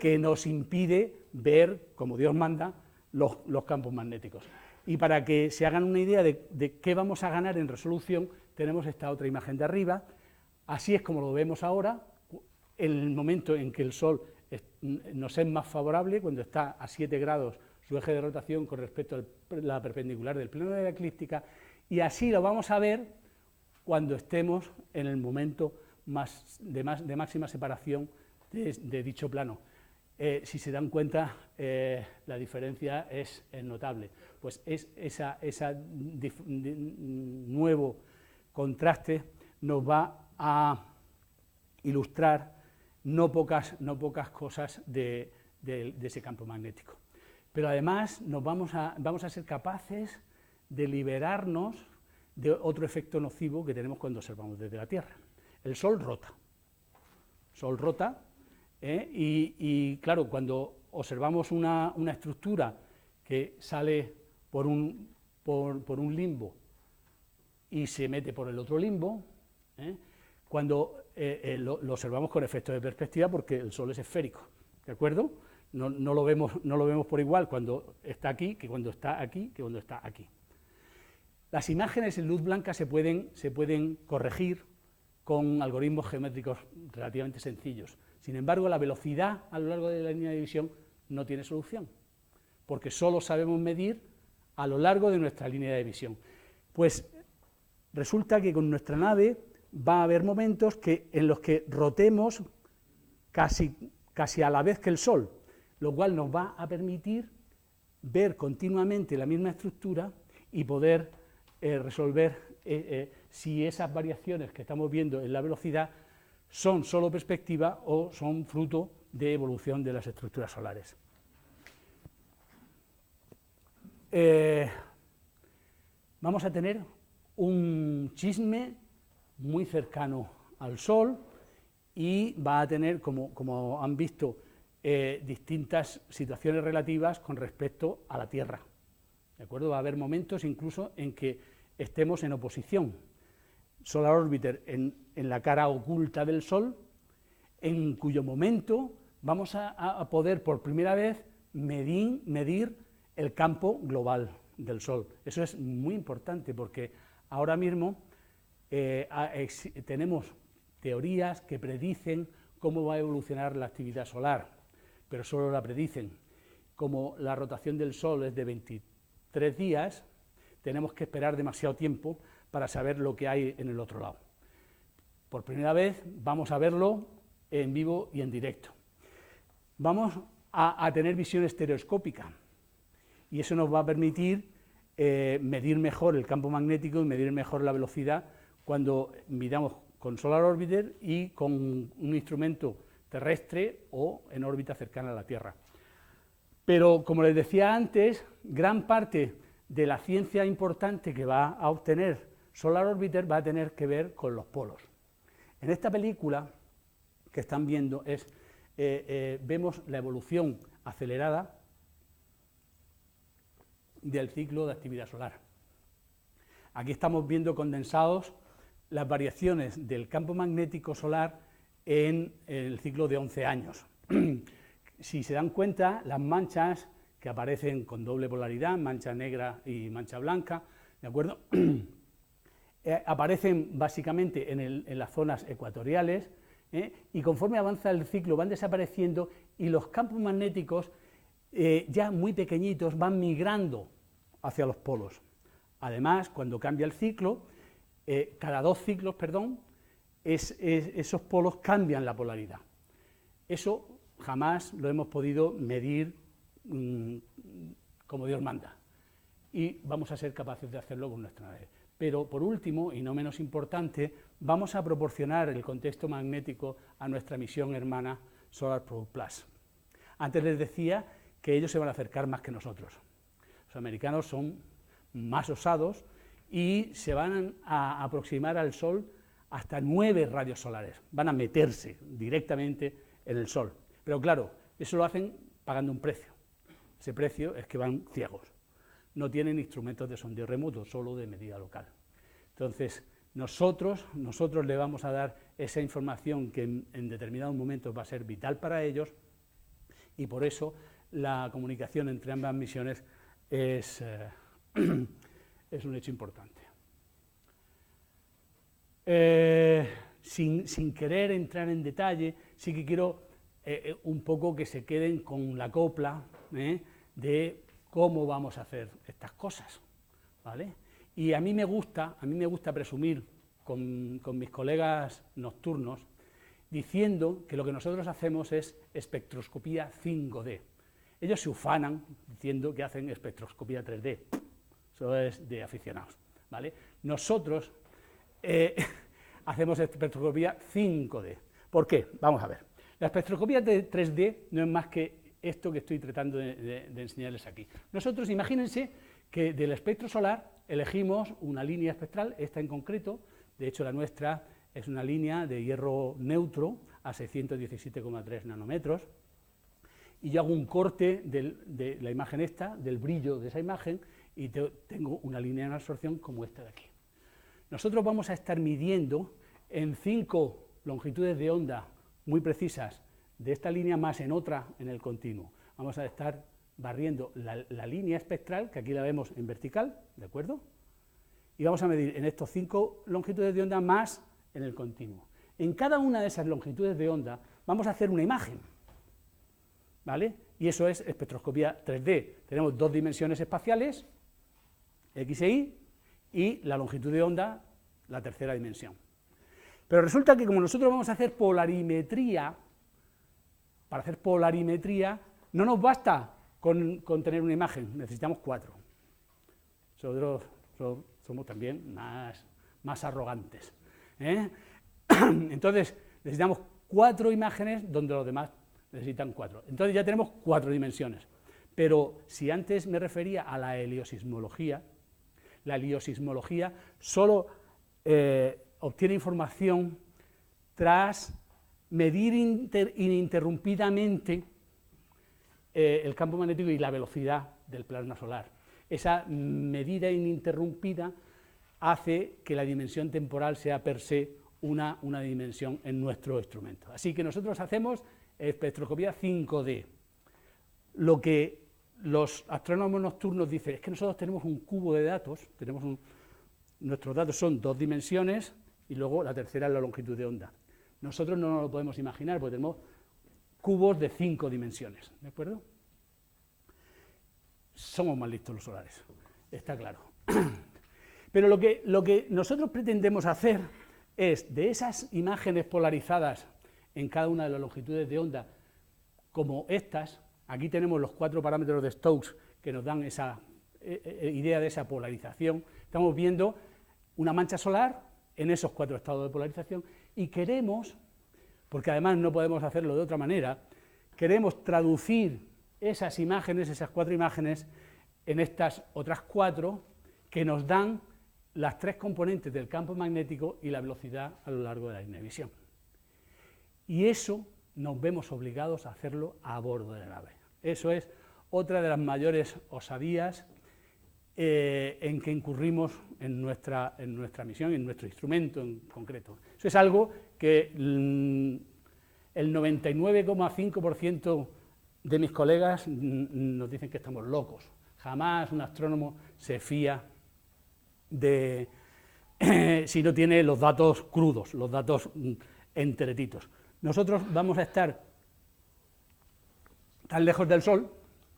que nos impide ver, como Dios manda, los campos magnéticos. Y para que se hagan una idea de qué vamos a ganar en resolución, tenemos esta otra imagen de arriba. Así es como lo vemos ahora, en el momento en que el Sol nos es más favorable, cuando está a 7 grados su eje de rotación con respecto a la perpendicular del plano de la eclíptica, y así lo vamos a ver cuando estemos en el momento de máxima separación de dicho plano. Si se dan cuenta, la diferencia es notable, pues ese nuevo contraste nos va a ilustrar no pocas cosas de ese campo magnético. Pero además vamos a ser capaces de liberarnos de otro efecto nocivo que tenemos cuando observamos desde la Tierra. El Sol rota. Y claro, cuando observamos una estructura que sale por un limbo y se mete por el otro limbo, cuando lo observamos con efecto de perspectiva, porque el Sol es esférico, ¿de acuerdo? No lo vemos por igual cuando está aquí que cuando está aquí que cuando está aquí. Las imágenes en luz blanca se pueden corregir con algoritmos geométricos relativamente sencillos. Sin embargo, la velocidad a lo largo de la línea de visión no tiene solución, porque solo sabemos medir a lo largo de nuestra línea de visión. Pues resulta que con nuestra nave va a haber momentos en los que rotemos casi a la vez que el Sol, lo cual nos va a permitir ver continuamente la misma estructura y poder resolver si esas variaciones que estamos viendo en la velocidad son solo perspectiva o son fruto de evolución de las estructuras solares. Vamos a tener un chisme muy cercano al Sol y va a tener, como han visto, distintas situaciones relativas con respecto a la Tierra. ¿De acuerdo? Va a haber momentos incluso en que estemos en oposición. Solar Orbiter en la cara oculta del Sol, en cuyo momento vamos a poder por primera vez medir el campo global del Sol. Eso es muy importante porque ahora mismo tenemos teorías que predicen cómo va a evolucionar la actividad solar, pero solo la predicen. Como la rotación del Sol es de 23 días, tenemos que esperar demasiado tiempo para saber lo que hay en el otro lado. Por primera vez vamos a verlo en vivo y en directo. Vamos a tener visión estereoscópica y eso nos va a permitir medir mejor el campo magnético y medir mejor la velocidad cuando midamos con Solar Orbiter y con un instrumento terrestre o en órbita cercana a la Tierra. Pero, como les decía antes, gran parte de la ciencia importante que va a obtener Solar Orbiter va a tener que ver con los polos. En esta película que están viendo vemos la evolución acelerada del ciclo de actividad solar. Aquí estamos viendo condensados las variaciones del campo magnético solar en el ciclo de 11 años. Si se dan cuenta, las manchas que aparecen con doble polaridad, mancha negra y mancha blanca, ¿de acuerdo? Aparecen básicamente en las zonas ecuatoriales, y conforme avanza el ciclo van desapareciendo y los campos magnéticos ya muy pequeñitos van migrando hacia los polos. Además, cuando cambia el ciclo, cada 2 ciclos, perdón, esos polos cambian la polaridad. Eso jamás lo hemos podido medir como Dios manda, y vamos a ser capaces de hacerlo con nuestra nave. Pero, por último, y no menos importante, vamos a proporcionar el contexto magnético a nuestra misión hermana Solar Probe Plus. Antes les decía que ellos se van a acercar más que nosotros. Los americanos son más osados y se van a aproximar al Sol hasta 9 radios solares. Van a meterse directamente en el Sol. Pero claro, eso lo hacen pagando un precio. Ese precio es que van ciegos. No tienen instrumentos de sondeo remoto, solo de medida local. Entonces, nosotros le vamos a dar esa información que en determinados momentos va a ser vital para ellos, y por eso la comunicación entre ambas misiones es un hecho importante. Sin querer entrar en detalle, sí que quiero un poco que se queden con la copla de cómo vamos a hacer estas cosas, ¿vale? Y a mí me gusta presumir con mis colegas nocturnos diciendo que lo que nosotros hacemos es espectroscopía 5D. Ellos se ufanan diciendo que hacen espectroscopía 3D. Eso es de aficionados, ¿vale? Nosotros hacemos espectroscopía 5D. ¿Por qué? Vamos a ver. La espectroscopía de 3D no es más que esto que estoy tratando de enseñarles aquí. Nosotros, imagínense que del espectro solar elegimos una línea espectral, esta en concreto, de hecho la nuestra es una línea de hierro neutro a 617,3 nanómetros, y yo hago un corte de la imagen esta, del brillo de esa imagen, y tengo una línea de absorción como esta de aquí. Nosotros vamos a estar midiendo en 5 longitudes de onda muy precisas de esta línea más en otra en el continuo. Vamos a estar barriendo la línea espectral, que aquí la vemos en vertical, ¿de acuerdo? Y vamos a medir en estos 5 longitudes de onda más en el continuo. En cada una de esas longitudes de onda vamos a hacer una imagen, ¿vale? Y eso es espectroscopía 3D. Tenemos 2 dimensiones espaciales, X e Y, y la longitud de onda, la tercera dimensión. Pero resulta que como nosotros vamos a hacer polarimetría, para hacer polarimetría no nos basta con tener una imagen, necesitamos 4. Nosotros somos también más arrogantes, ¿eh? Entonces necesitamos 4 imágenes donde los demás necesitan 4. Entonces ya tenemos 4 dimensiones. Pero si antes me refería a la heliosismología solo obtiene información tras medir ininterrumpidamente el campo magnético y la velocidad del plasma solar. Esa medida ininterrumpida hace que la dimensión temporal sea per se una dimensión en nuestro instrumento. Así que nosotros hacemos espectroscopía 5D. Lo que los astrónomos nocturnos dicen es que nosotros tenemos un cubo de datos, nuestros datos son 2 dimensiones y luego la tercera es la longitud de onda. Nosotros no nos lo podemos imaginar porque tenemos cubos de 5 dimensiones, ¿de acuerdo? Somos más listos los solares, está claro. Pero lo que nosotros pretendemos hacer es, de esas imágenes polarizadas en cada una de las longitudes de onda, como estas, aquí tenemos los 4 parámetros de Stokes que nos dan esa idea de esa polarización. Estamos viendo una mancha solar en esos 4 estados de polarización y queremos, porque además no podemos hacerlo de otra manera, queremos traducir esas imágenes, esas 4 imágenes, en estas otras 4 que nos dan las 3 componentes del campo magnético y la velocidad a lo largo de la línea de visión. Y eso nos vemos obligados a hacerlo a bordo de la nave. Eso es otra de las mayores osadías en que incurrimos en nuestra misión, en nuestro instrumento en concreto. Eso es algo que el 99,5% de mis colegas nos dicen que estamos locos. Jamás un astrónomo se fía si no tiene los datos crudos, los datos enteretitos. Nosotros vamos a estar tan lejos del Sol,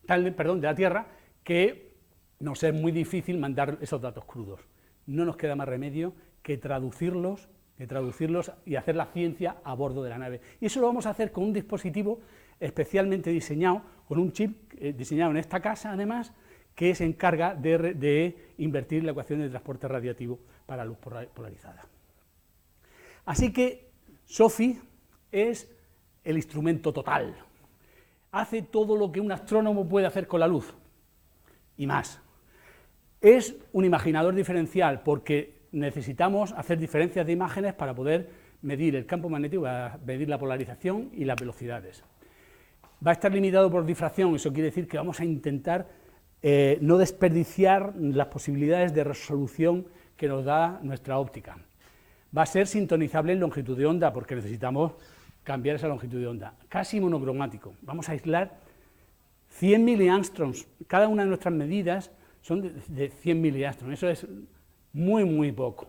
de la Tierra, que nos es muy difícil mandar esos datos crudos. No nos queda más remedio que traducirlos y hacer la ciencia a bordo de la nave. Y eso lo vamos a hacer con un dispositivo especialmente diseñado, con un chip diseñado en esta casa, además, que se encarga de invertir la ecuación de transporte radiativo para luz polarizada. Así que SOFI es el instrumento total. Hace todo lo que un astrónomo puede hacer con la luz, y más. Es un imaginador diferencial, porque necesitamos hacer diferencias de imágenes para poder medir el campo magnético, para medir la polarización y las velocidades. Va a estar limitado por difracción, eso quiere decir que vamos a intentar no desperdiciar las posibilidades de resolución que nos da nuestra óptica. Va a ser sintonizable en longitud de onda, porque necesitamos cambiar esa longitud de onda. Casi monocromático. Vamos a aislar 100 miliangstroms. Cada una de nuestras medidas son de 100 miliangstroms. Eso es muy, muy poco.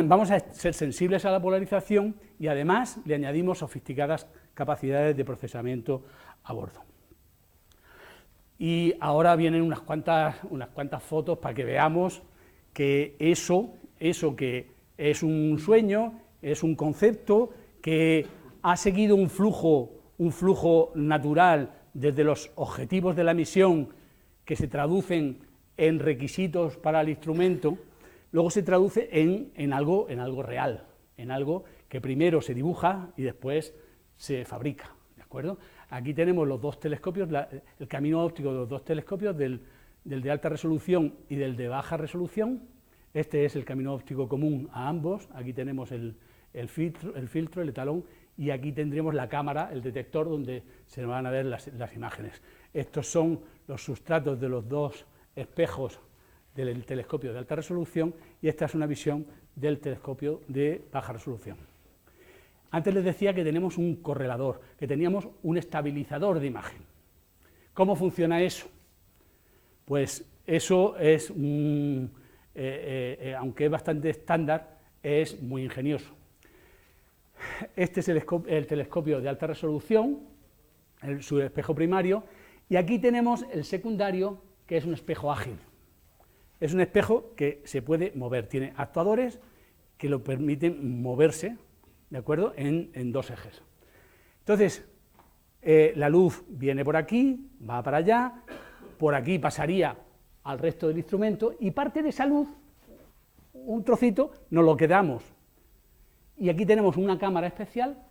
Vamos a ser sensibles a la polarización y además le añadimos sofisticadas capacidades de procesamiento a bordo. Y ahora vienen unas cuantas fotos para que veamos que eso que es un sueño, es un concepto que ha seguido un flujo natural desde los objetivos de la misión, que se traducen en requisitos para el instrumento, luego se traduce en algo real, en algo que primero se dibuja y después se fabrica, ¿de acuerdo? Aquí tenemos los dos telescopios, el camino óptico de los dos telescopios, del de alta resolución y del de baja resolución. Este es el camino óptico común a ambos. Aquí tenemos el filtro, el etalón, y aquí tendremos la cámara, el detector, donde se van a ver las imágenes. Estos son los sustratos de los dos espejos del telescopio de alta resolución, y esta es una visión del telescopio de baja resolución. Antes les decía que tenemos un correlador, que teníamos un estabilizador de imagen. ¿Cómo funciona eso? Pues eso es, aunque es bastante estándar, es muy ingenioso. Este es el telescopio de alta resolución, su espejo primario, y aquí tenemos el secundario, que es un espejo ágil. Es un espejo que se puede mover, tiene actuadores que lo permiten moverse, ¿de acuerdo?, en dos ejes. Entonces, la luz viene por aquí, va para allá, por aquí pasaría al resto del instrumento, y parte de esa luz, un trocito, nos lo quedamos. Y aquí tenemos una cámara especial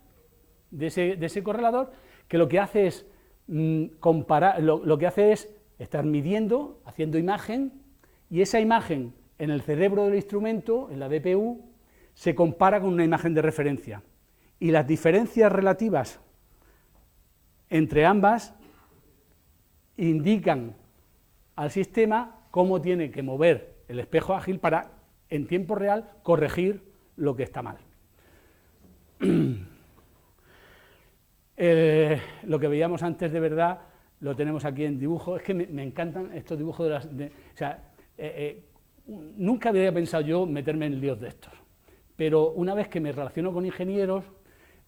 de ese correlador, que lo que hace es lo que hace es estar midiendo, haciendo imagen, y esa imagen en el cerebro del instrumento, en la DPU, se compara con una imagen de referencia, y las diferencias relativas entre ambas indican al sistema cómo tiene que mover el espejo ágil para, en tiempo real, corregir lo que está mal. Lo que veíamos antes, de verdad, lo tenemos aquí en dibujo. Es que me encantan estos dibujos nunca había pensado yo meterme en líos de estos, pero una vez que me relaciono con ingenieros,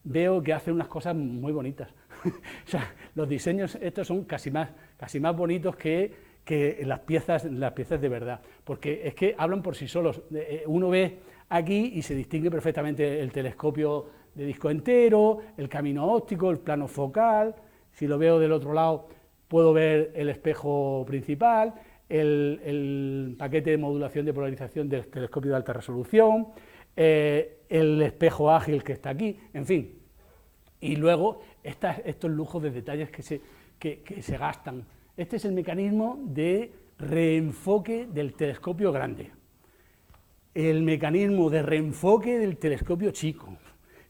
veo que hacen unas cosas muy bonitas. O sea, los diseños estos son casi más bonitos que las piezas de verdad, porque es que hablan por sí solos. Uno ve aquí y se distingue perfectamente el telescopio de disco entero, el camino óptico, el plano focal. Si lo veo del otro lado, puedo ver el espejo principal, el paquete de modulación de polarización del telescopio de alta resolución, el espejo ágil que está aquí, en fin. Y luego estos lujos de detalles que se gastan. Este es el mecanismo de reenfoque del telescopio grande, el mecanismo de reenfoque del telescopio chico.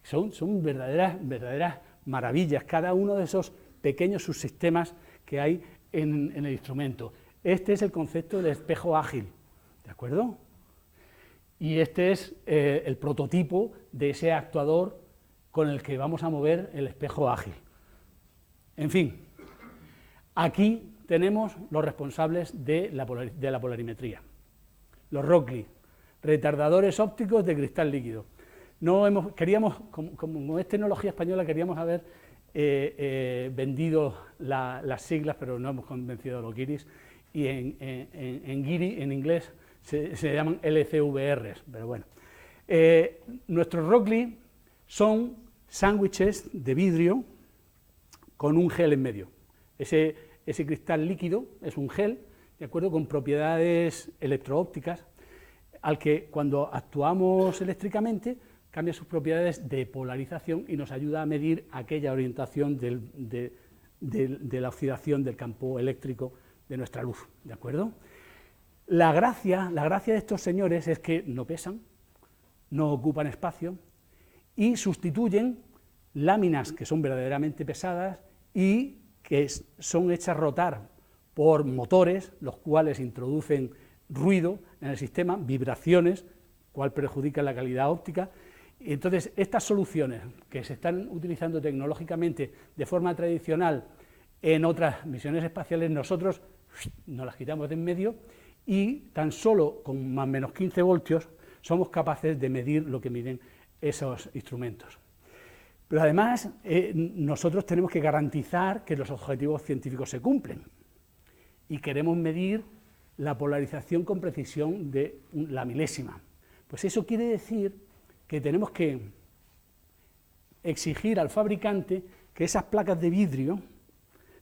Son verdaderas maravillas, cada uno de esos pequeños subsistemas que hay en el instrumento. Este es el concepto del espejo ágil, ¿de acuerdo? Y este es el prototipo de ese actuador con el que vamos a mover el espejo ágil. En fin, aquí tenemos los responsables de la polarimetría, los Rockley, retardadores ópticos de cristal líquido. queríamos, como es tecnología española, queríamos haber vendido las siglas, pero no hemos convencido a los guiris, y en guiri, en inglés, se llaman LCVRs, pero bueno. Nuestros Rockley son sándwiches de vidrio con un gel en medio. Ese cristal líquido es un gel, de acuerdo, con propiedades electro-ópticas, al que cuando actuamos eléctricamente cambia sus propiedades de polarización y nos ayuda a medir aquella orientación de la oscilación del campo eléctrico de nuestra luz, ¿de acuerdo? La gracia de estos señores es que no pesan, no ocupan espacio y sustituyen láminas que son verdaderamente pesadas y que son hechas rotar por motores, los cuales introducen ruido en el sistema, vibraciones, cual perjudica la calidad óptica. Entonces, estas soluciones que se están utilizando tecnológicamente de forma tradicional en otras misiones espaciales, nosotros nos las quitamos de en medio y tan solo con más o menos 15 voltios somos capaces de medir lo que miden esos instrumentos. Pero además, nosotros tenemos que garantizar que los objetivos científicos se cumplen y queremos medir la polarización con precisión de la milésima. Pues eso quiere decir que tenemos que exigir al fabricante que esas placas de vidrio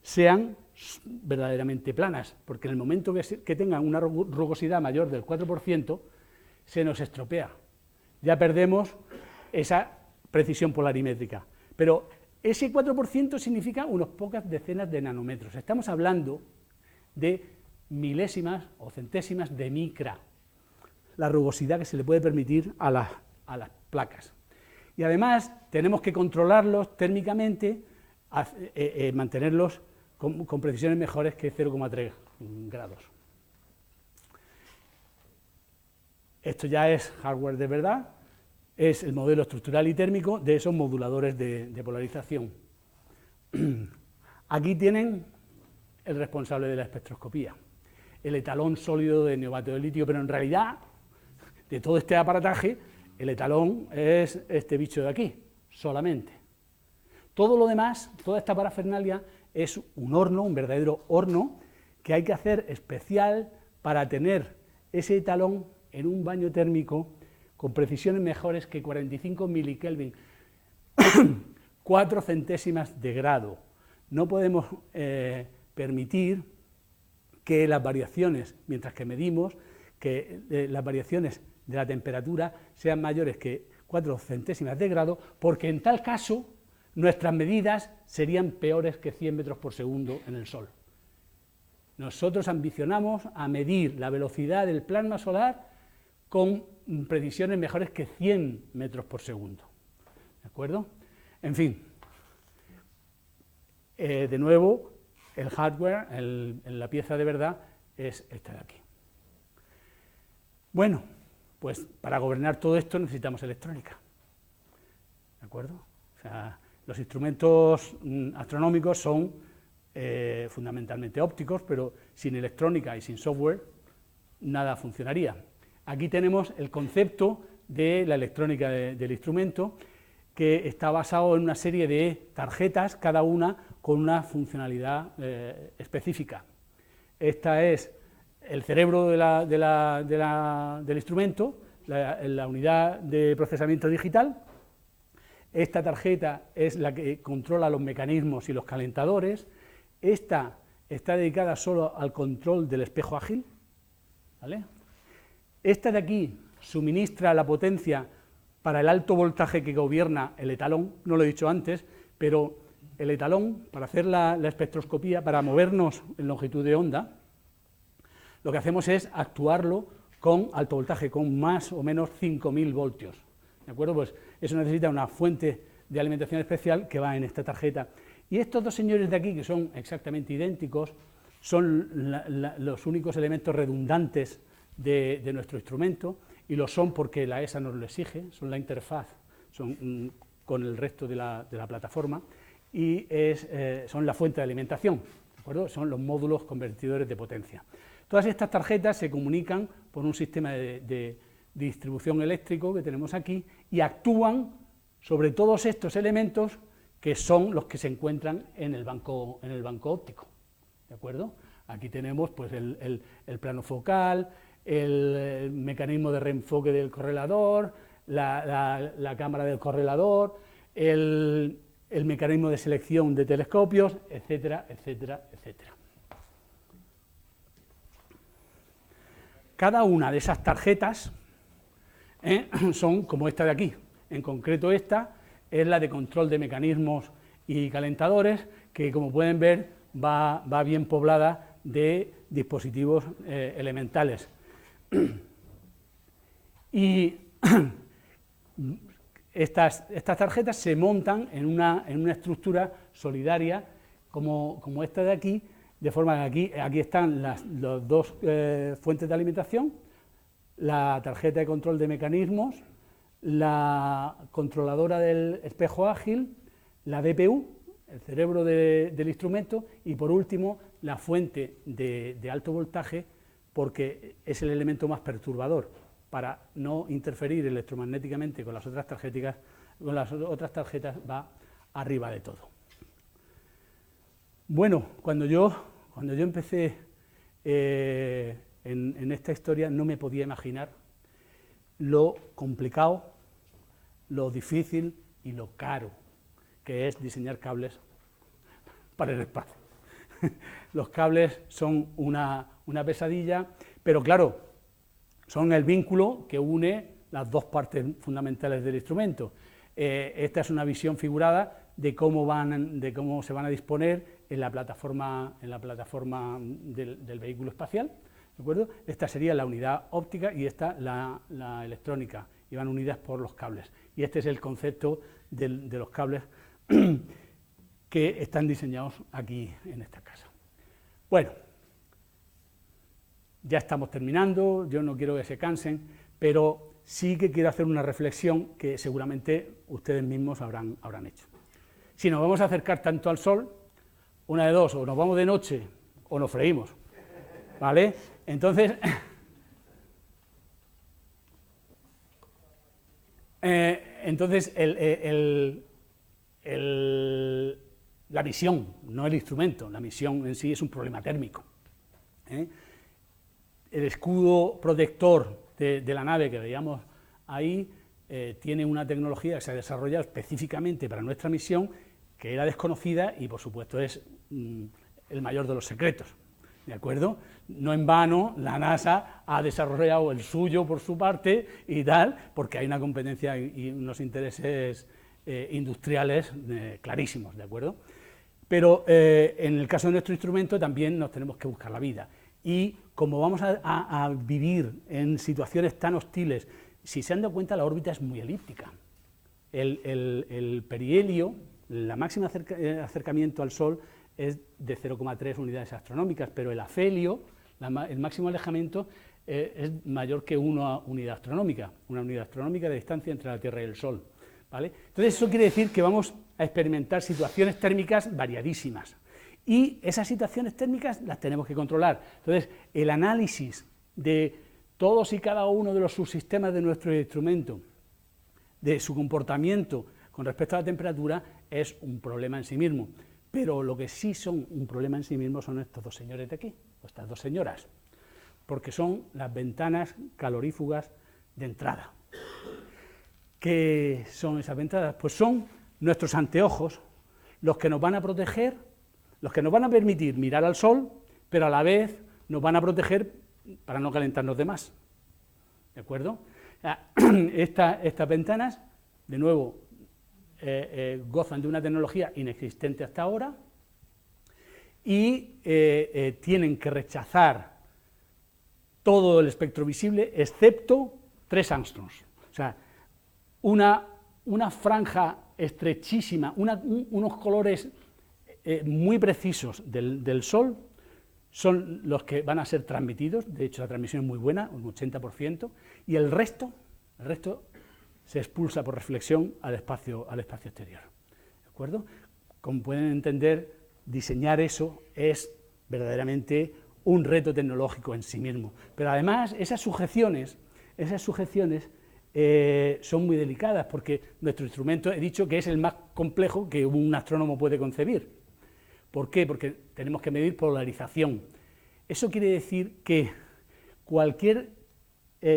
sean verdaderamente planas, porque en el momento que tengan una rugosidad mayor del 4%, se nos estropea. Ya perdemos esa precisión polarimétrica. Pero ese 4% significa unas pocas decenas de nanómetros. Estamos hablando de milésimas o centésimas de micra, la rugosidad que se le puede permitir a las placas. Y además tenemos que controlarlos térmicamente, mantenerlos con precisiones mejores que 0,3 grados. Esto ya es hardware de verdad, es el modelo estructural y térmico de esos moduladores de polarización. Aquí tienen el responsable de la espectroscopía, el etalón sólido de neovatio de litio, pero en realidad, de todo este aparataje, el etalón es este bicho de aquí, solamente. Todo lo demás, toda esta parafernalia, es un horno, un verdadero horno, que hay que hacer especial para tener ese etalón en un baño térmico con precisiones mejores que 45 milikelvin, 4 centésimas de grado. No podemos permitir que las variaciones, mientras que medimos, que las variaciones de la temperatura sean mayores que 4 centésimas de grado, porque en tal caso nuestras medidas serían peores que 100 metros por segundo en el Sol. Nosotros ambicionamos a medir la velocidad del plasma solar con precisiones mejores que 100 metros por segundo. ¿De acuerdo? En fin, de nuevo, el hardware, la pieza de verdad, es esta de aquí. Bueno, pues para gobernar todo esto necesitamos electrónica. ¿De acuerdo? O sea, los instrumentos astronómicos son fundamentalmente ópticos, pero sin electrónica y sin software nada funcionaría. Aquí tenemos el concepto de la electrónica del instrumento, que está basado en una serie de tarjetas, cada una con una funcionalidad específica. Esta es el cerebro del instrumento, la unidad de procesamiento digital. Esta tarjeta es la que controla los mecanismos y los calentadores. Esta está dedicada solo al control del espejo ágil, ¿vale? Esta de aquí suministra la potencia para el alto voltaje que gobierna el etalón, no lo he dicho antes, pero el etalón, para hacer la espectroscopía, para movernos en longitud de onda, lo que hacemos es actuarlo con alto voltaje, con más o menos 5.000 voltios. ¿De acuerdo? Pues eso necesita una fuente de alimentación especial que va en esta tarjeta. Y estos dos señores de aquí, que son exactamente idénticos, son los únicos elementos redundantes de nuestro instrumento, y lo son porque la ESA nos lo exige, son la interfaz con el resto de la plataforma, y son la fuente de alimentación, ¿de acuerdo? Son los módulos convertidores de potencia. Todas estas tarjetas se comunican por un sistema de distribución eléctrico que tenemos aquí y actúan sobre todos estos elementos que son los que se encuentran en el banco óptico, ¿de acuerdo? Aquí tenemos pues, el plano focal, el mecanismo de reenfoque del correlador, la cámara del correlador, el mecanismo de selección de telescopios, etcétera, etcétera, etcétera. Cada una de esas tarjetas son como esta de aquí. En concreto esta es la de control de mecanismos y calentadores, que como pueden ver va bien poblada de dispositivos elementales. Y estas tarjetas se montan en una estructura solidaria como esta de aquí, de forma que aquí están las dos fuentes de alimentación, la tarjeta de control de mecanismos, la controladora del espejo ágil, la DPU, el cerebro del instrumento, y por último la fuente de alto voltaje, porque es el elemento más perturbador para no interferir electromagnéticamente con las otras tarjetas, va arriba de todo. Bueno, cuando yo empecé en esta historia no me podía imaginar lo complicado, lo difícil y lo caro que es diseñar cables para el espacio. Los cables son una pesadilla, pero claro, son el vínculo que une las dos partes fundamentales del instrumento. Esta es una visión figurada de cómo se van a disponer en la plataforma del vehículo espacial, ¿de acuerdo? Esta sería la unidad óptica y esta la electrónica, y van unidas por los cables. Y este es el concepto de los cables que están diseñados aquí en esta casa. Bueno, ya estamos terminando, yo no quiero que se cansen, pero sí que quiero hacer una reflexión que seguramente ustedes mismos habrán hecho. Si nos vamos a acercar tanto al Sol, una de dos, o nos vamos de noche o nos freímos, ¿vale? Entonces, la misión, no el instrumento, la misión en sí es un problema térmico. El escudo protector de la nave que veíamos ahí tiene una tecnología que se ha desarrollado específicamente para nuestra misión, que era desconocida y por supuesto es el mayor de los secretos, ¿de acuerdo? No en vano la NASA ha desarrollado el suyo por su parte y tal, porque hay una competencia y unos intereses industriales clarísimos, ¿de acuerdo? Pero en el caso de nuestro instrumento también nos tenemos que buscar la vida. Y como vamos a vivir en situaciones tan hostiles, si se han dado cuenta, la órbita es muy elíptica. El perihelio, la máxima acercamiento al Sol es de 0,3 unidades astronómicas, pero el afelio, el máximo alejamiento, es mayor que una unidad astronómica de distancia entre la Tierra y el Sol, ¿vale? Entonces eso quiere decir que vamos a experimentar situaciones térmicas variadísimas, y esas situaciones térmicas las tenemos que controlar. Entonces el análisis de todos y cada uno de los subsistemas de nuestro instrumento, de su comportamiento con respecto a la temperatura, es un problema en sí mismo. Pero lo que sí son un problema en sí mismo son estos dos señores de aquí, o estas dos señoras, porque son las ventanas calorífugas de entrada. ¿Qué son esas ventanas? Pues son nuestros anteojos, los que nos van a proteger, los que nos van a permitir mirar al Sol, pero a la vez nos van a proteger para no calentarnos de más, ¿de acuerdo? Estas ventanas, de nuevo, gozan de una tecnología inexistente hasta ahora y tienen que rechazar todo el espectro visible excepto 3 angstroms, o sea, una franja estrechísima, unos colores muy precisos del Sol son los que van a ser transmitidos. De hecho la transmisión es muy buena, un 80%, y el resto se expulsa por reflexión al espacio exterior, ¿de acuerdo? Como pueden entender, diseñar eso es verdaderamente un reto tecnológico en sí mismo, pero además esas sujeciones esas sujeciones son muy delicadas, porque nuestro instrumento, he dicho que es el más complejo que un astrónomo puede concebir. ¿Por qué? Porque tenemos que medir polarización. Eso quiere decir que cualquier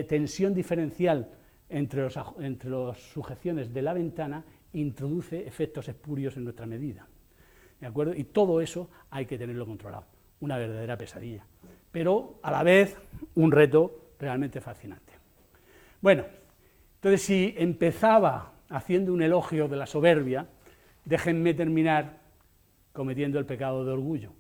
tensión diferencial entre las sujeciones de la ventana introduce efectos espurios en nuestra medida, ¿de acuerdo? Y todo eso hay que tenerlo controlado, una verdadera pesadilla, pero a la vez un reto realmente fascinante. Bueno, entonces si empezaba haciendo un elogio de la soberbia, déjenme terminar cometiendo el pecado de orgullo.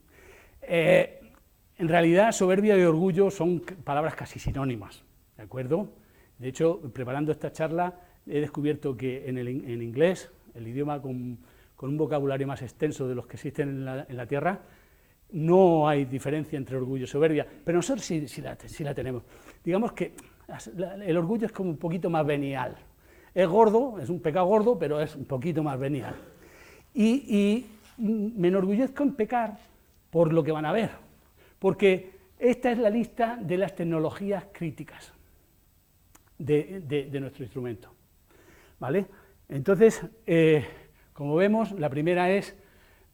En realidad, soberbia y orgullo son palabras casi sinónimas, ¿de acuerdo? De hecho, preparando esta charla, he descubierto que en inglés, el idioma con un vocabulario más extenso de los que existen en la Tierra, no hay diferencia entre orgullo y soberbia, pero nosotros sí la tenemos. Digamos que el orgullo es como un poquito más venial. Es gordo, es un pecado gordo, pero es un poquito más venial. Y me enorgullezco en pecar por lo que van a ver, porque esta es la lista de las tecnologías críticas de nuestro instrumento, ¿vale? Entonces, como vemos, la primera es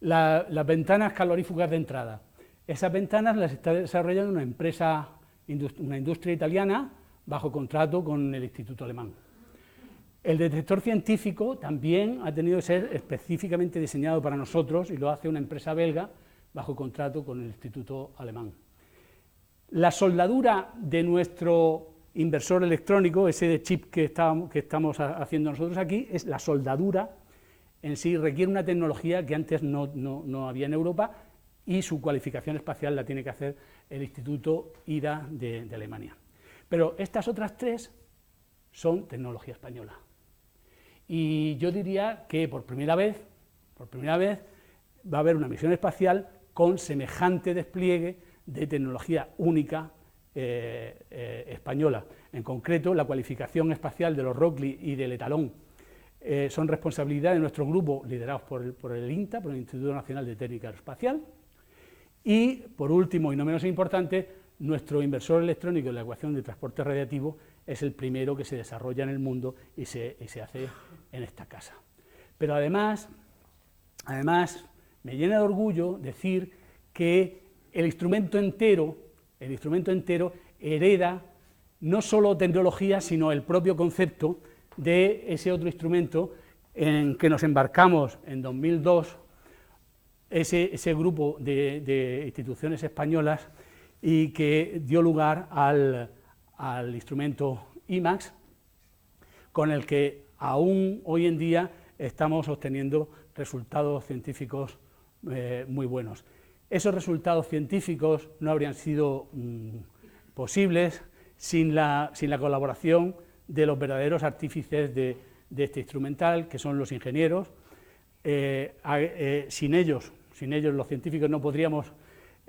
las ventanas calorífugas de entrada. Esas ventanas las está desarrollando una industria italiana bajo contrato con el Instituto Alemán. El detector científico también ha tenido que ser específicamente diseñado para nosotros y lo hace una empresa belga bajo contrato con el Instituto Alemán. La soldadura de nuestro inversor electrónico, ese chip que estamos haciendo nosotros aquí, es la soldadura en sí, requiere una tecnología que antes no había en Europa, y su cualificación espacial la tiene que hacer el Instituto IDA de Alemania. Pero estas otras tres son tecnología española. Y yo diría que por primera vez va a haber una misión espacial con semejante despliegue de tecnología única española. En concreto, la cualificación espacial de los Rockley y del Etalón son responsabilidad de nuestro grupo, liderados por el INTA, por el Instituto Nacional de Técnica Aeroespacial. Y, por último, y no menos importante, nuestro inversor electrónico en la ecuación de transporte radiativo es el primero que se desarrolla en el mundo y se hace en esta casa. Pero además, me llena de orgullo decir que el instrumento entero hereda no solo tecnología, sino el propio concepto de ese otro instrumento en que nos embarcamos en 2002, ese grupo de instituciones españolas, y que dio lugar al instrumento IMAX, con el que aún hoy en día estamos obteniendo resultados científicos muy buenos. Esos resultados científicos no habrían sido posibles sin la colaboración de los verdaderos artífices de este instrumental, que son los ingenieros. Sin ellos los científicos no podríamos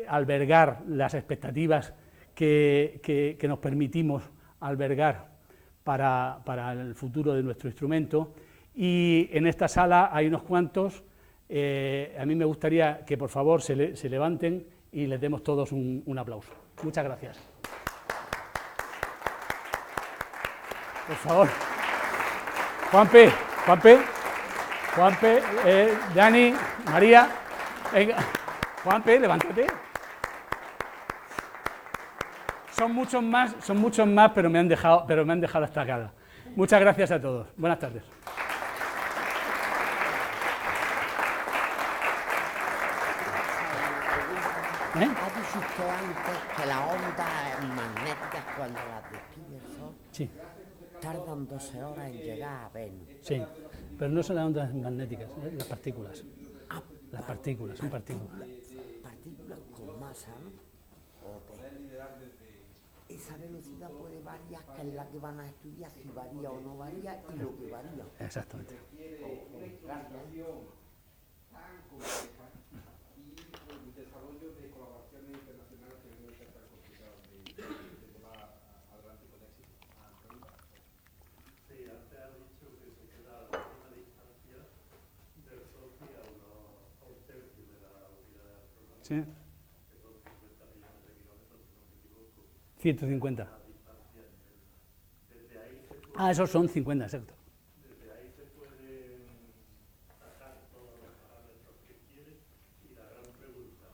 albergar las expectativas que nos permitimos albergar para el futuro de nuestro instrumento. Y en esta sala hay unos cuantos. A mí me gustaría que por favor se levanten y les demos todos un aplauso. Muchas gracias. Por favor. Juanpe, Dani, María, venga. Juanpe, levántate. Son muchos más, pero me han dejado estacada. Muchas gracias a todos. Buenas tardes. Ha dicho usted antes que las ondas magnéticas, cuando las describe el Sol, Sí, tardan 12 horas en llegar a Venus. sí, pero no son las ondas magnéticas, las partículas. Las partículas, son partículas. Partículas con masa, ¿no? Esa velocidad puede variar, que es la que van a estudiar, si varía o no varía, y lo que varía. Exactamente. Sí. 150. Ah, esos son 50 exactos. Desde ahí se pueden sacar todos los parámetros que quieres y la gran pregunta,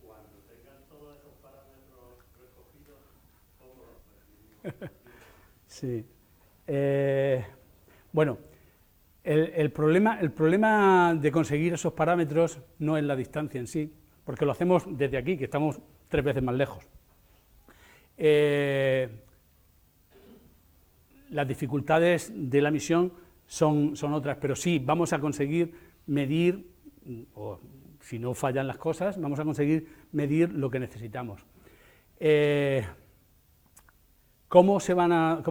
cuando tengan todos esos parámetros recogidos, ¿cómo los puedes? Sí. Bueno, el problema de conseguir esos parámetros no es la distancia en sí, porque lo hacemos desde aquí, que estamos 3 veces más lejos. Las dificultades de la misión son otras, pero sí, vamos a conseguir medir, o si no fallan las cosas, vamos a conseguir medir lo que necesitamos. ¿Cómo se van a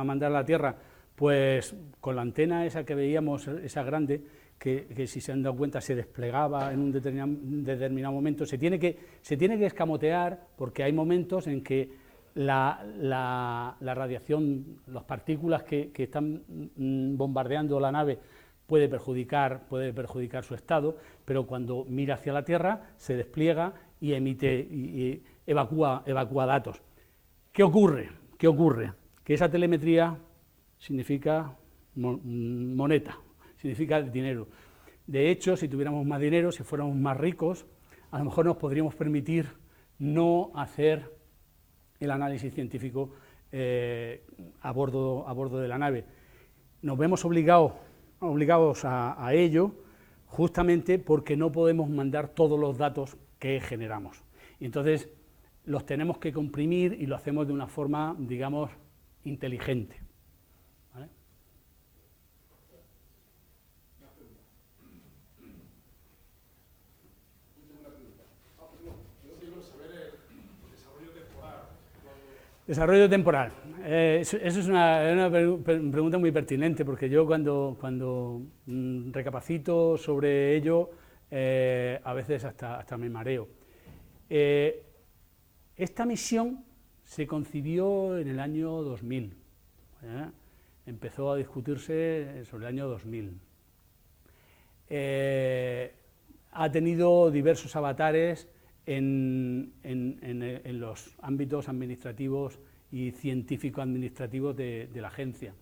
mandar a la Tierra? Pues con la antena esa que veíamos, esa grande, que si se han dado cuenta se desplegaba en un determinado momento, se tiene que escamotear, porque hay momentos en que la radiación, las partículas que están bombardeando la nave puede perjudicar su estado, pero cuando mira hacia la Tierra se despliega y evacúa datos. ¿Qué ocurre? Que esa telemetría significa moneta, significa dinero. De hecho, si tuviéramos más dinero, si fuéramos más ricos, a lo mejor nos podríamos permitir no hacer el análisis científico a bordo de la nave. Nos vemos obligados a ello justamente porque no podemos mandar todos los datos que generamos. Y entonces los tenemos que comprimir y lo hacemos de una forma, digamos, inteligente. ¿Vale? Desarrollo temporal. Eso es una pregunta muy pertinente, porque yo cuando recapacito sobre ello, a veces hasta me mareo. Esta misión se concibió en el año 2000. Empezó a discutirse sobre el año 2000. Ha tenido diversos avatares en los ámbitos administrativos y científico-administrativos de la agencia.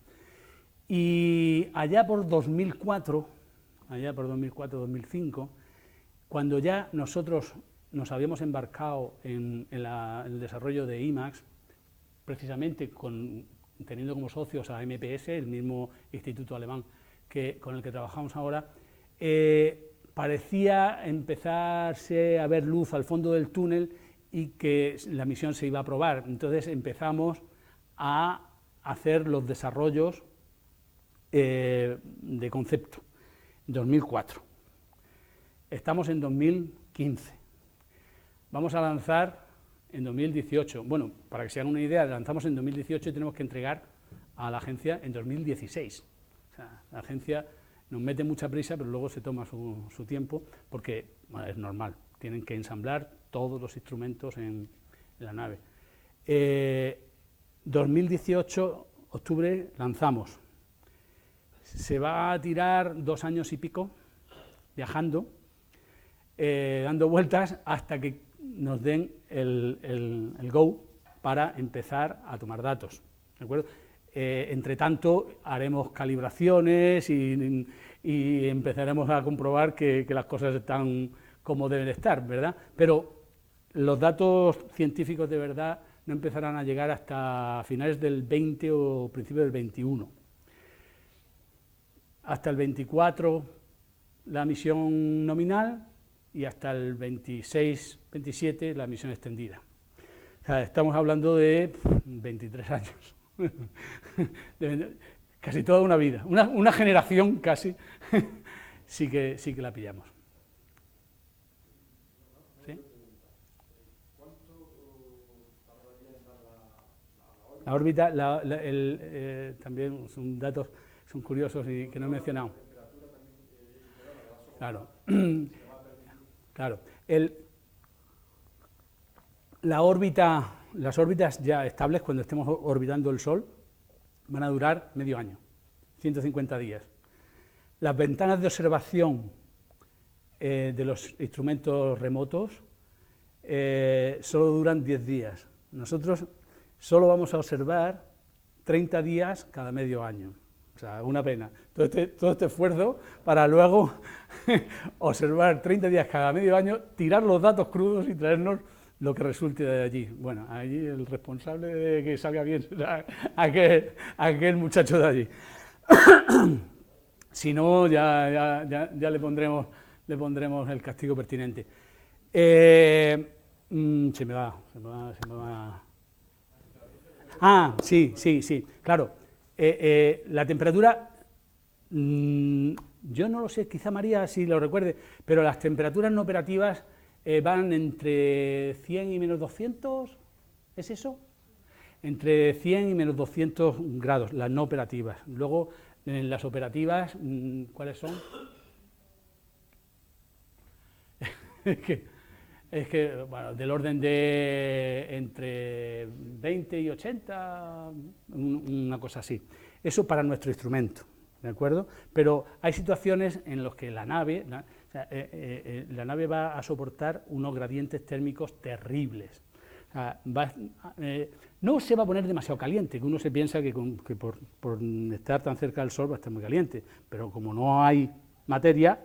Y allá por 2004-2005, cuando ya nosotros nos habíamos embarcado en el desarrollo de IMAX, precisamente teniendo como socios a MPS, el mismo instituto alemán con el que trabajamos ahora, parecía empezarse a ver luz al fondo del túnel y que la misión se iba a aprobar. Entonces empezamos a hacer los desarrollos de concepto, 2004. Estamos en 2015. Vamos a lanzar en 2018. Bueno, para que se hagan una idea, lanzamos en 2018 y tenemos que entregar a la agencia en 2016. O sea, la agencia nos mete mucha prisa, pero luego se toma su tiempo, porque bueno, es normal, tienen que ensamblar todos los instrumentos en la nave. 2018, octubre, lanzamos. Se va a tirar 2 años y pico viajando, dando vueltas hasta que nos den el go para empezar a tomar datos, ¿de acuerdo? Entre tanto, haremos calibraciones y empezaremos a comprobar que las cosas están como deben estar, ¿verdad? Pero los datos científicos de verdad no empezarán a llegar hasta finales del 20 o principios del 21. Hasta el 24 la misión nominal y hasta el 26-27 la misión extendida. O sea, estamos hablando de 23 años. Casi toda una vida, una generación casi, sí que la pillamos. ¿Sí? La órbita, también son datos, son curiosos y que no he mencionado. Claro, claro. Las órbitas ya estables, cuando estemos orbitando el Sol, van a durar medio año, 150 días. Las ventanas de observación de los instrumentos remotos solo duran 10 días. Nosotros solo vamos a observar 30 días cada medio año. O sea, una pena. Todo este esfuerzo para luego observar 30 días cada medio año, tirar los datos crudos y traernos lo que resulte de allí. Bueno, allí el responsable de que salga bien será aquel muchacho de allí. Si no, ya le pondremos el castigo pertinente. Se me va. Ah, sí, claro. La temperatura, yo no lo sé, quizá María sí lo recuerde, pero las temperaturas no operativas van entre 100 y menos 200, ¿es eso? Entre 100 y menos 200 grados, las no operativas. Luego, en las operativas, ¿cuáles son? Es que bueno, del orden de entre 20 y 80, una cosa así. Eso para nuestro instrumento, ¿de acuerdo? Pero hay situaciones en las que la nave va a soportar unos gradientes térmicos terribles. O sea, no se va a poner demasiado caliente, que uno se piensa que por estar tan cerca del sol va a estar muy caliente, pero como no hay materia,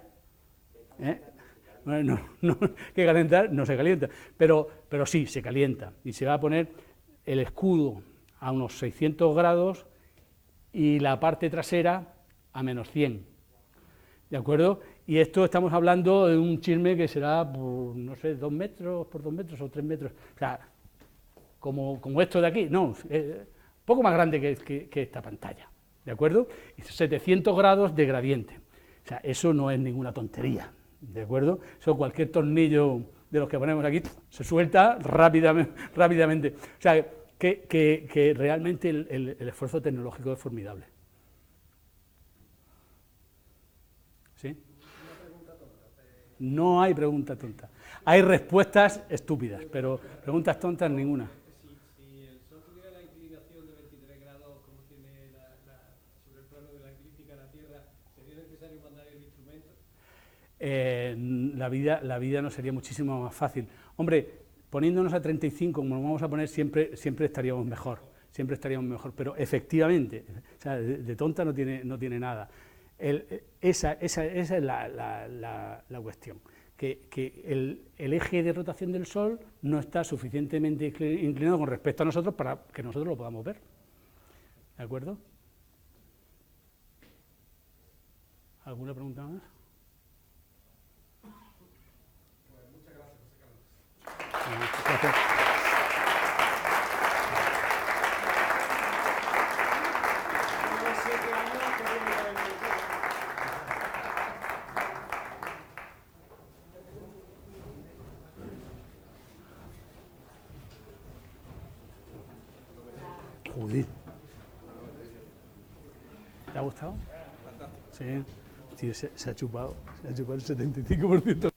que calentar, no se calienta, pero sí se calienta y se va a poner el escudo a unos 600 grados y la parte trasera a menos 100, ¿de acuerdo? Y esto estamos hablando de un chisme que será, no sé, 2 metros por 2 metros o 3 metros, o sea, como esto de aquí, no, poco más grande que esta pantalla, ¿de acuerdo? Y 700 grados de gradiente, o sea, eso no es ninguna tontería. ¿De acuerdo? Eso cualquier tornillo de los que ponemos aquí se suelta rápidamente. O sea, que realmente el esfuerzo tecnológico es formidable. ¿Sí? No hay pregunta tonta. Hay respuestas estúpidas, pero preguntas tontas ninguna. Si el Sol tuviera la inclinación de 23 grados, como tiene sobre el plano de la eclíptica de la Tierra, ¿sería necesario mandar el instrumento? La vida no sería muchísimo más fácil. Hombre, poniéndonos a 35, como nos vamos a poner, siempre estaríamos mejor, pero efectivamente, o sea, de tonta no tiene nada. Esa es la cuestión, que el eje de rotación del Sol no está suficientemente inclinado con respecto a nosotros para que nosotros lo podamos ver. ¿De acuerdo? ¿Alguna pregunta más? Gracias. Joder. ¿Te ha gustado? Sí. Tío, se ha chupado el 75%